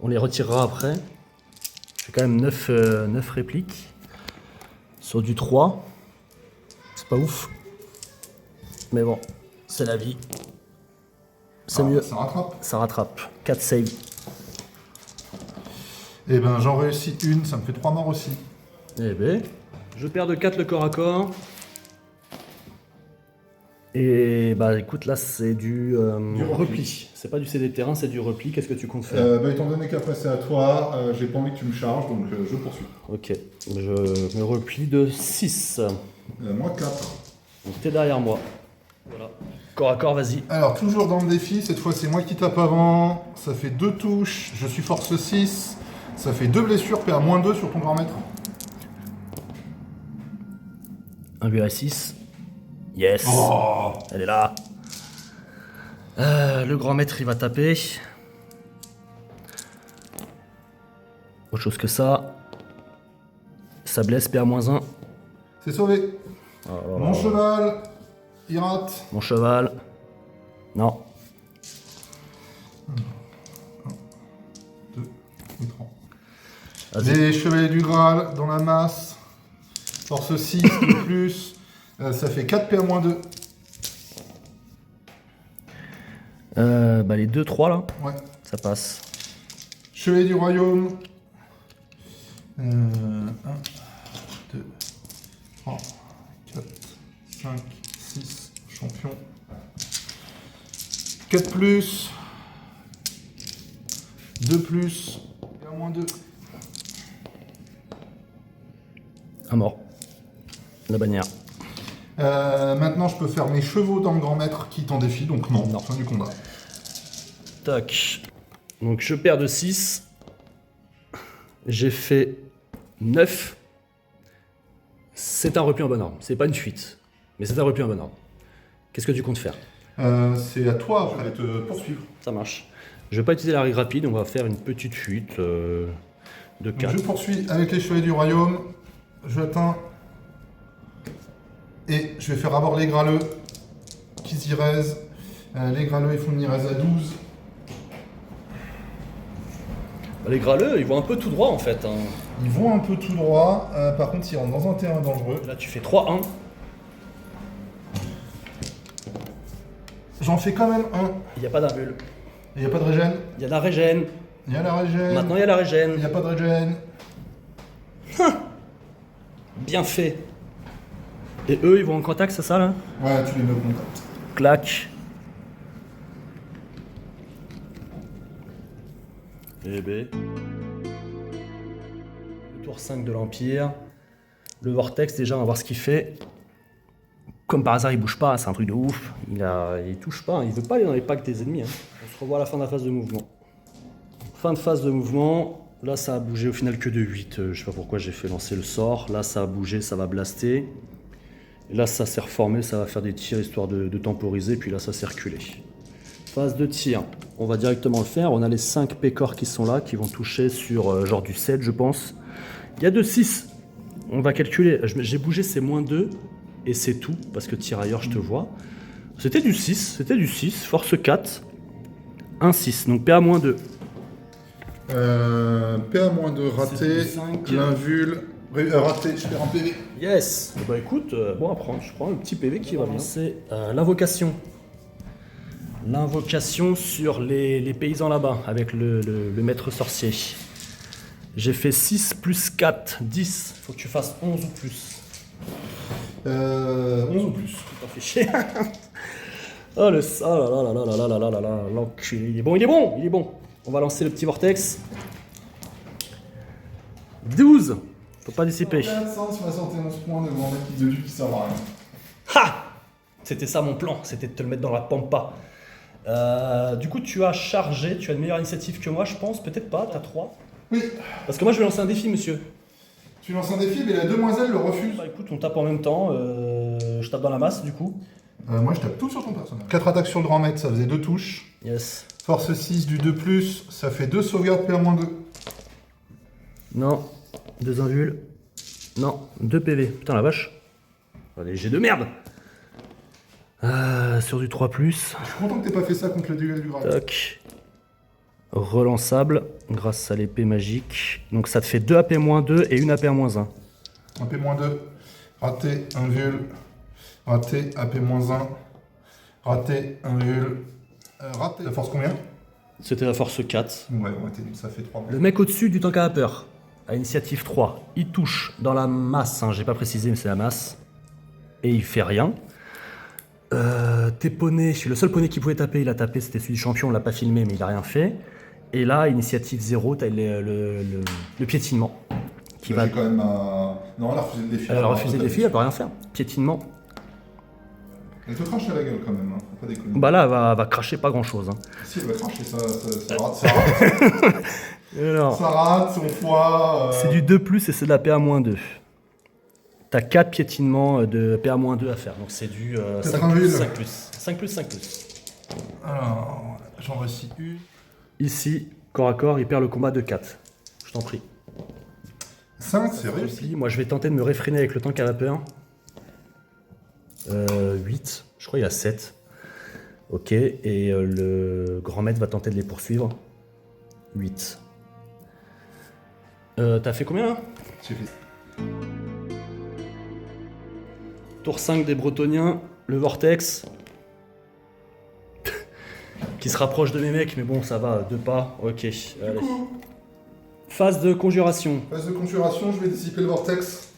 A: On les retirera après. J'ai quand même 9 répliques. Sur du 3. C'est pas ouf. Mais bon, c'est la vie. C'est mieux.
B: Ça rattrape.
A: Ça rattrape. 4 saves.
B: Et ben j'en réussis une, ça me fait 3 morts aussi.
A: Eh ben, je perds de 4 le corps à corps. Et bah écoute, là c'est du repli. C'est pas du CD de terrain, c'est du repli. Qu'est-ce que tu comptes faire?
B: Étant donné qu'après c'est à toi, j'ai pas envie que tu me charges, donc je poursuis.
A: Ok, je me replie de 6.
B: Moi 4.
A: Donc t'es derrière moi. Voilà. Corps à corps, vas-y.
B: Alors toujours dans le défi, cette fois c'est moi qui tape avant. Ça fait 2 touches, je suis force 6. Ça fait 2 blessures, PA -2 sur ton paramètre.
A: 1,6. Yes.
B: Oh.
A: Elle est là. Le grand maître il va taper. Autre chose que ça. Ça blesse PA -1.
B: C'est sauvé.
A: Oh,
B: Mon cheval, il rate.
A: Mon cheval. Non.
B: 2, 3.
A: Vas-y.
B: Les chevaliers du Graal dans la masse. Force 6 de plus. Ça fait 4 PA -2.
A: Bah les 2-3 là,
B: Ouais.
A: ça passe.
B: Chevalier du Royaume. 1, 2, 3, 4, 5, 6, champion. 4 plus. 2 plus. Et un moins 2.
A: Un mort. La bannière.
B: Maintenant, je peux faire mes chevaux dans le grand maître qui t'en défie, donc non, fin du combat.
A: Tac. Donc je perds de 6. J'ai fait 9. C'est un repli en bon ordre. C'est pas une fuite, mais c'est un repli en bon ordre. Qu'est-ce que tu comptes faire?
B: C'est à toi, je vais te poursuivre.
A: Ça marche. Je vais pas utiliser la règle rapide, on va faire une petite fuite de
B: Donc,
A: 4.
B: je poursuis avec les chevaliers du royaume. J'atteins. Et je vais faire d'abord les graleux qui s'y raisent. Les graleux, ils font une raise à 12.
A: Les graleux, ils vont un peu tout droit en fait. Hein.
B: Ils vont un peu tout droit. Par contre, ils rentrent dans un terrain dangereux.
A: Là, tu fais 3-1.
B: J'en fais quand même un.
A: Il n'y a pas d'invul.
B: Il n'y a pas de régène.
A: Il y a de la régène.
B: Il y a la régène.
A: Maintenant, il y a la
B: Il
A: régène.
B: n'y a pas de régène.
A: Bien fait. Et eux, ils vont en contact, c'est ça là?
B: Ouais, tu les mets au contact.
A: Clac. Et B. Le tour 5 de l'Empire. Le Vortex, déjà, on va voir ce qu'il fait. Comme par hasard, il bouge pas, c'est un truc de ouf. Il touche pas, il veut pas aller dans les packs des ennemis. Hein. On se revoit à la fin de la phase de mouvement. Fin de phase de mouvement. Là, ça a bougé au final que de 8. Je sais pas pourquoi j'ai fait lancer le sort. Là, ça a bougé, ça va blaster. Et là, ça s'est reformé, ça va faire des tirs histoire de temporiser. Puis là, ça s'est reculé. Phase de tir. On va directement le faire. On a les 5 pécores qui sont là, qui vont toucher sur genre du 7, je pense. Il y a de 6. On va calculer. J'ai bougé, c'est moins 2. Et c'est tout, parce que tirailleur, je te vois. C'était du 6, force 4, 1, 6, donc PA-2.
B: PA-2 raté, l'invul, raté, je perds un PV.
A: Yes. Bah écoute, bon à prendre, je prends un petit PV qui va bien. C'est l'invocation. L'invocation sur les paysans là-bas, avec le maître sorcier. J'ai fait 6 plus 4, 10. Faut que tu fasses 11 ou plus.
B: 11 ou plus.
A: T'en fais chier. Oh le... Oh là là là là là là là là, l'enculé. Il est bon, il est bon, il est bon. On va lancer le petit vortex. 12. Faut pas dissiper.
B: 471 points de grand maître de Duc qui servent à rien.
A: Ha! C'était ça mon plan, c'était de te le mettre dans la pampa. Du coup, tu as chargé, tu as une meilleure initiative que moi, je pense. Peut-être pas, t'as 3.
B: Oui.
A: Parce que moi, je vais lancer un défi, monsieur.
B: Tu lances un défi, mais la demoiselle le refuse.
A: Bah écoute, on tape en même temps. Je tape dans la masse, du coup.
B: Moi, je tape tout sur ton personnage. 4 attaques sur le grand maître, ça faisait 2 touches.
A: Yes.
B: Force 6 du 2+, ça fait 2 sauvegardes PA-2.
A: Non. 2 invuls. Non. 2 PV. Putain, la vache. Allez, j'ai de merde. Sur du 3+.
B: Je suis content que t'aies pas fait ça contre le duel du grade.
A: Toc. Relançable grâce à l'épée magique. Donc ça te fait 2 AP-2 et 1 AP-1.
B: AP-2. Raté, invul. Raté, AP-1. Raté, invul. Raté. La force combien?
A: C'était la force 4.
B: Ouais, ça fait 3.
A: Le mec au-dessus du tank à vapeur, à initiative 3, il touche dans la masse, hein, j'ai pas précisé mais c'est la masse, et il fait rien. Tes poneys, le seul poney qui pouvait taper, il a tapé, c'était celui du champion, on l'a pas filmé mais il a rien fait. Et là, initiative 0, t'as le piétinement. Qui va...
B: quand même Non, elle a refusé le défi.
A: Elle a refusé le défi, elle peut rien faire. Piétinement.
B: Elle te crache à la gueule quand même, hein. Faut pas déconner.
A: Bah là, elle va cracher pas grand chose. Hein.
B: Si, elle va cracher, ça rate.
A: Alors,
B: Ça rate, son foie.
A: c'est du 2+, et c'est de la PA-2. T'as 4 piétinements de PA-2 à faire, donc c'est du 5+. 5+.
B: Alors, j'en récite une.
A: Ici, corps à corps, il perd le combat de 4. Je t'en prie.
B: 5, c'est réussi.
A: Moi, je vais tenter de me réfréner avec le tank à vapeur. 8. Je crois qu'il y a 7. Ok. Et le grand maître va tenter de les poursuivre. 8. T'as fait combien là?
B: J'ai fait.
A: Tour 5 des Bretoniens. Le Vortex. Qui se rapproche de mes mecs, mais bon, ça va. 2 pas. Ok. Allez. Phase de conjuration.
B: Phase de conjuration, je vais dissiper le vortex.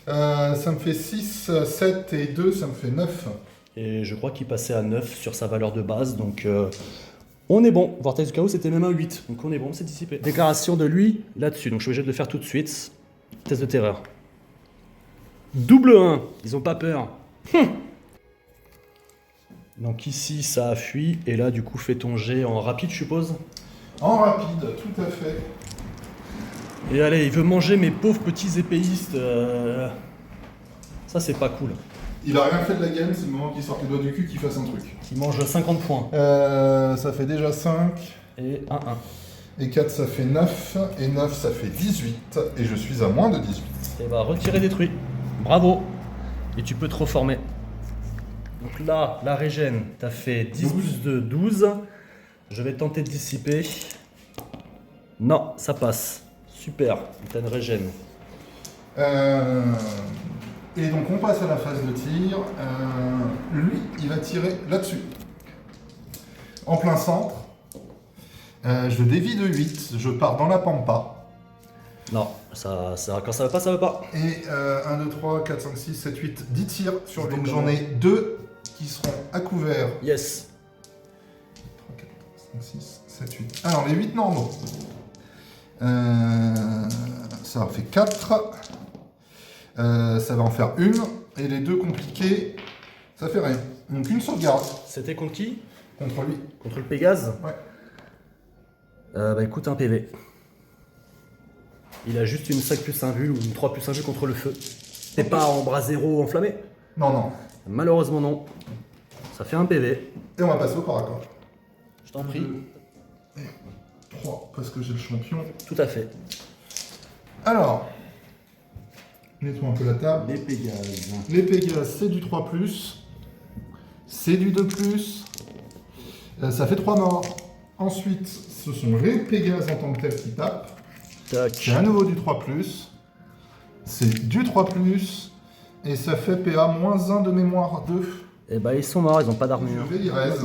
B: Ça me fait 6, 7 et 2, ça me fait 9.
A: Et je crois qu'il passait à 9 sur sa valeur de base, donc on est bon. Vortex du chaos, c'était même un 8, donc on est bon, c'est dissipé. Déclaration de lui là-dessus, donc je suis obligé de le faire tout de suite. Test de terreur. Double 1, ils ont pas peur. Donc ici, ça a fui, et là, du coup, fais ton jet en rapide, je suppose.
B: En rapide, tout à fait.
A: Et allez, il veut manger mes pauvres petits épéistes. Ça, c'est pas cool.
B: Il a rien fait de la game, c'est le moment qu'il sorte les doigts du cul qu'il fasse un truc.
A: Qui mange 50 points.
B: Ça fait déjà 5.
A: Et 1-1.
B: Et 4, ça fait 9. Et 9, ça fait 18. Et je suis à moins de 18.
A: Et bah, retirer détruit. Bravo. Et tu peux te reformer. Donc là, la régène, t'as fait 10 plus 2, 12. Je vais tenter de dissiper. Non, ça passe. Super, t'as une régène.
B: Et donc on passe à la phase de tir. Lui, il va tirer là-dessus. En plein centre. Je dévie de 8. Je pars dans la pampa.
A: Non, quand ça va pas, ça va pas.
B: Et 1, 2, 3, 4, 5, 6, 7, 8, 10 tirs sur lui. Donc j'en ai 2 qui seront à couvert.
A: Yes.
B: 3, 4, 5, 6, 7, 8. Alors les 8 normaux. Ça en fait 4. Ça va en faire une. Et les 2 compliqués, ça fait rien. Donc une sauvegarde.
A: C'était contre qui?
B: Contre lui.
A: Contre le Pégase?
B: Ouais.
A: Bah écoute, un PV. Il a juste une 5 plus 1 vue ou une 3 plus 1 vue contre le feu. T'es pas en bras zéro enflammé?
B: Non, non.
A: Malheureusement non. Ça fait un PV.
B: Et on va passer au corps à corps.
A: Je t'en prie.
B: 3, parce que j'ai le champion.
A: Tout à fait.
B: Alors, nettoie un peu la table.
A: Les Pégases.
B: Les Pégases, c'est du 3+. C'est du 2+. Ça fait 3 morts. Ensuite, ce sont les Pégases en tant que tels qui tapent.
A: Tac.
B: C'est à nouveau du 3+. C'est du 3+. Et ça fait PA-1 de mémoire 2.
A: Et bah ils sont morts, ils ont pas
B: Je
A: d'armure.
B: vais y raise.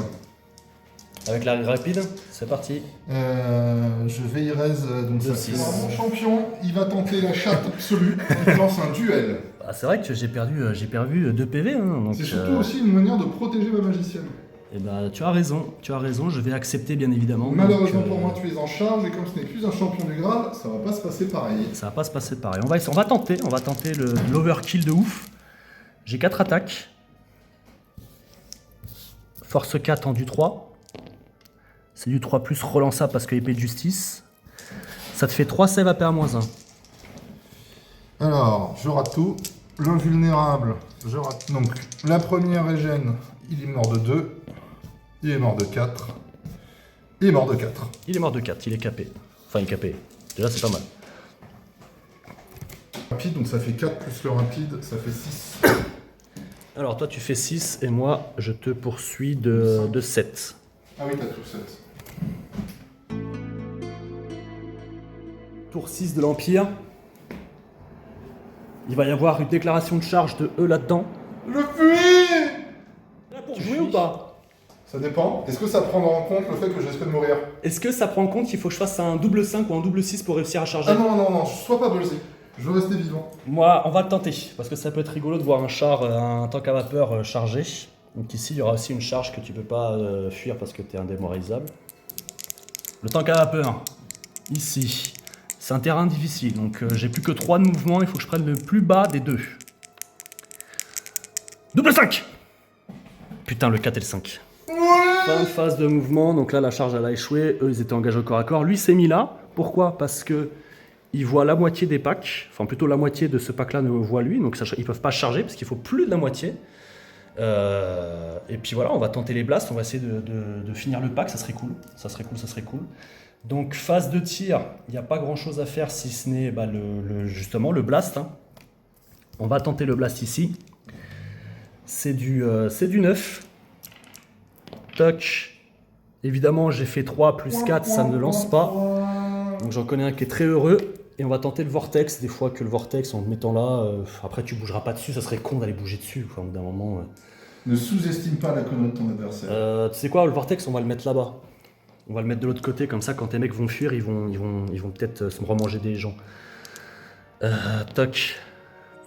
A: Avec la rapide, c'est parti.
B: Je vais y raise. Donc
A: De
B: ça
A: six.
B: fait mon champion. Il va tenter la chatte absolue. Il lance un duel.
A: Bah, c'est vrai que j'ai perdu 2 PV. Hein, donc,
B: C'est surtout aussi une manière de protéger ma magicienne.
A: Et bah tu as raison, je vais accepter bien évidemment.
B: Malheureusement
A: donc,
B: pour moi, tu es en charge et comme ce n'est plus un champion du Graal, ça va pas se passer pareil.
A: Ça va pas se passer pareil. On va tenter l'overkill de ouf. J'ai 4 attaques. Force 4 en du 3. C'est du 3 plus relançable parce que épée de justice. Ça te fait 3 save à PA-1.
B: Alors, je rate tout. L'invulnérable, je rate. Donc, la première régène, il est mort de 2. Il est mort de 4. Il est mort de 4.
A: Il est mort de 4, il est capé. Enfin, il est capé. Déjà, c'est pas mal.
B: Rapide, donc ça fait 4 plus le rapide, ça fait 6.
A: Alors, toi, tu fais 6 et moi, je te poursuis de 7.
B: Ah oui, t'as tout 7.
A: Tour 6 de l'Empire. Il va y avoir une déclaration de charge de E là-dedans.
B: Le fuit.
A: Là pour jouer ou pas?
B: Ça dépend. Est-ce que ça prend en compte le fait que j'espère de mourir?
A: Est-ce que ça prend en compte qu'il faut que je fasse un double 5 ou un double 6 pour réussir à charger?
B: Ah non, non, non, sois pas ballsy. Je veux rester vivant.
A: Moi, on va le tenter, parce que ça peut être rigolo de voir un tank à vapeur chargé. Donc ici, il y aura aussi une charge que tu peux pas fuir parce que tu es indémoralisable. Le tank à vapeur, ici, c'est un terrain difficile, donc j'ai plus que 3 de mouvement, il faut que je prenne le plus bas des 2. Double 5! Putain, le 4 et le 5. Fin de phase de mouvement, donc là la charge elle a échoué, eux ils étaient engagés au corps à corps. Lui s'est mis là, pourquoi? Parce que il voit la moitié des packs, enfin plutôt la moitié de ce pack là ne voit lui, donc ça, ils peuvent pas charger parce qu'il faut plus de la moitié. Et puis voilà, on va tenter les blasts, on va essayer de finir le pack, ça serait cool, ça serait cool. Donc phase de tir, il n'y a pas grand chose à faire si ce n'est justement le blast. Hein. On va tenter le blast ici, c'est du 9. Toc. Évidemment, j'ai fait 3 plus 4, ça ne lance pas. Donc j'en connais un qui est très heureux. Et on va tenter le vortex. Des fois que le vortex, en te mettant là, après tu bougeras pas dessus, ça serait con d'aller bouger dessus. Enfin, d'un moment.
B: Ne sous-estime pas la connerie de ton adversaire.
A: Tu sais quoi, le vortex, on va le mettre là-bas. On va le mettre de l'autre côté, comme ça, quand tes mecs vont fuir, ils vont peut-être se remanger des gens. Toc.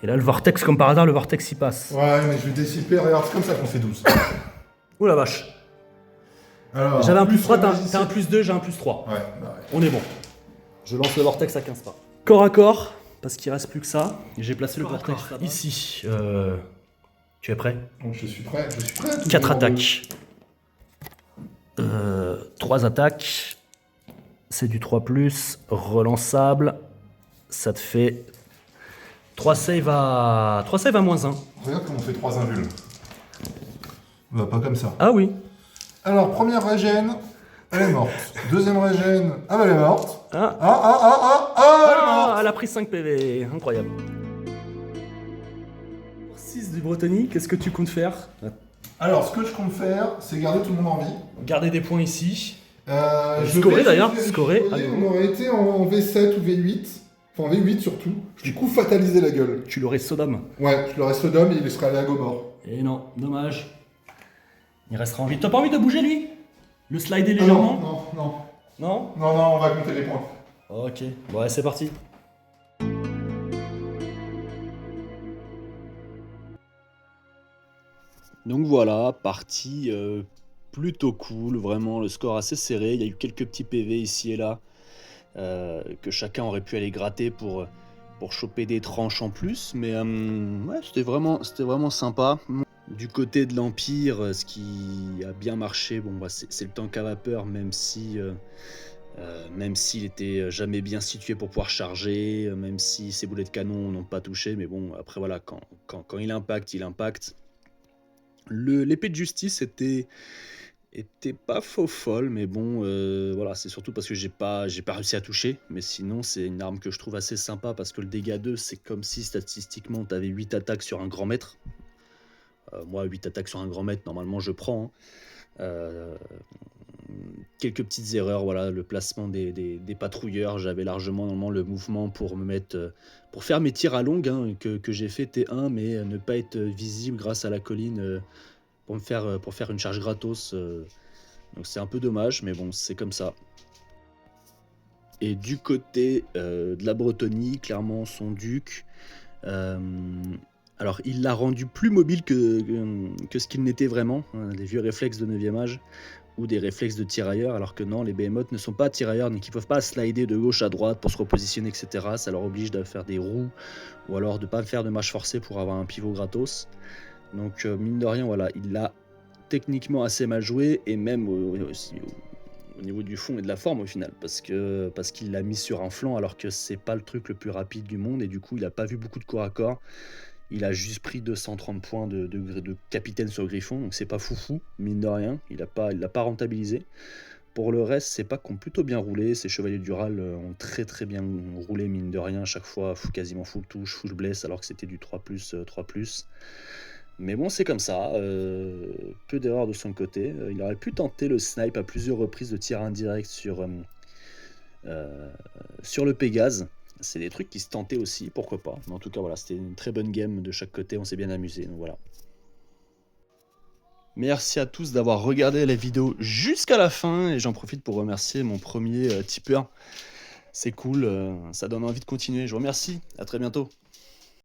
A: Et là, le vortex, comme par hasard, le vortex, il passe.
B: Ouais, mais je vais dissiper. Regarde, c'est comme ça qu'on fait 12.
A: Ouh la vache.
B: Alors,
A: J'avais un plus 3,
B: le
A: t'as
B: magicien.
A: un plus 2, j'ai un plus 3.
B: Ouais, bah ouais.
A: On est bon. Je lance le vortex à 15 pas. Corps à corps, parce qu'il reste plus que ça. J'ai placé le vortex ici. Tu es prêt?
B: Donc je suis prêt.
A: 4 attaques. 3 attaques. C'est du 3+, relançable. Ça te fait 3 saves à moins 1.
B: Regarde comment on fait 3 invuls. Bah, pas comme ça.
A: Ah oui.
B: Alors, première régène, elle est morte. Deuxième régène, ah bah elle est morte.
A: Ah,
B: elle est morte.
A: elle a pris 5 PV. Incroyable. 6 du Bretonnie, qu'est-ce que tu comptes faire?
B: Alors, ce que je compte faire, c'est garder tout le monde en vie.
A: Garder des points ici.
B: Je
A: Scorer
B: vais
A: d'ailleurs,
B: vérifier,
A: scorer.
B: on aurait été en V7 ou V8. Enfin, V8 surtout. Du coup, fataliser la gueule.
A: Tu l'aurais Sodome.
B: Ouais, je l'aurais Sodome et il serait allé à Gomorre.
A: Et non, dommage. Il restera en vie. T'as pas envie de bouger lui? Le slider
B: Ah
A: légèrement?
B: non,
A: Non?
B: on va compter les points.
A: Ok, bon, ouais, c'est parti. Donc voilà, partie plutôt cool, vraiment le score assez serré. Il y a eu quelques petits PV ici et là que chacun aurait pu aller gratter pour choper des tranches en plus. Mais ouais, c'était vraiment sympa. Du côté de l'Empire, ce qui a bien marché, bon, bah, c'est le tank à vapeur, même s'il était jamais bien situé pour pouvoir charger, même si ses boulets de canon n'ont pas touché. Mais bon, après voilà, quand il impacte, il impacte. L'épée de justice était pas faux folle, mais bon, voilà, c'est surtout parce que j'ai pas réussi à toucher. Mais sinon, c'est une arme que je trouve assez sympa parce que le dégât 2, c'est comme si statistiquement, tu avais 8 attaques sur un grand maître. Moi, 8 attaques sur un grand maître, normalement, je prends. Quelques petites erreurs, voilà, le placement des patrouilleurs. J'avais largement normalement le mouvement pour me mettre, pour faire mes tirs à longue hein, que j'ai fait T1, mais ne pas être visible grâce à la colline pour faire une charge gratos. Donc c'est un peu dommage, mais bon, c'est comme ça. Et du côté de la Bretonnie, clairement son duc. Alors, il l'a rendu plus mobile que ce qu'il n'était vraiment, hein, des vieux réflexes de 9e âge, ou des réflexes de tirailleurs, alors que non, les behemoths ne sont pas tirailleurs, donc ils ne peuvent pas slider de gauche à droite pour se repositionner, etc. Ça leur oblige de faire des roues, ou alors de ne pas faire de mâche forcée pour avoir un pivot gratos. Donc, mine de rien, voilà, il l'a techniquement assez mal joué, et même aussi au niveau du fond et de la forme au final, parce qu'il l'a mis sur un flanc, alors que c'est pas le truc le plus rapide du monde, et du coup, il n'a pas vu beaucoup de corps à corps. Il a juste pris 230 points de capitaine sur Griffon, donc c'est pas foufou, mine de rien, il l'a pas rentabilisé. Pour le reste, c'est pas qu'on plutôt bien roulé, ces chevaliers du Ral ont très bien roulé, mine de rien, à chaque fois quasiment full touche, full bless, alors que c'était du 3+, 3+. Mais bon, c'est comme ça, peu d'erreurs de son côté. Il aurait pu tenter le snipe à plusieurs reprises de tir indirect sur le Pégase. C'est des trucs qui se tentaient aussi, pourquoi pas. Mais en tout cas, voilà, c'était une très bonne game de chaque côté, on s'est bien amusé, donc voilà. Merci à tous d'avoir regardé la vidéo jusqu'à la fin, et j'en profite pour remercier mon premier tipeur. C'est cool, ça donne envie de continuer. Je vous remercie, à très bientôt.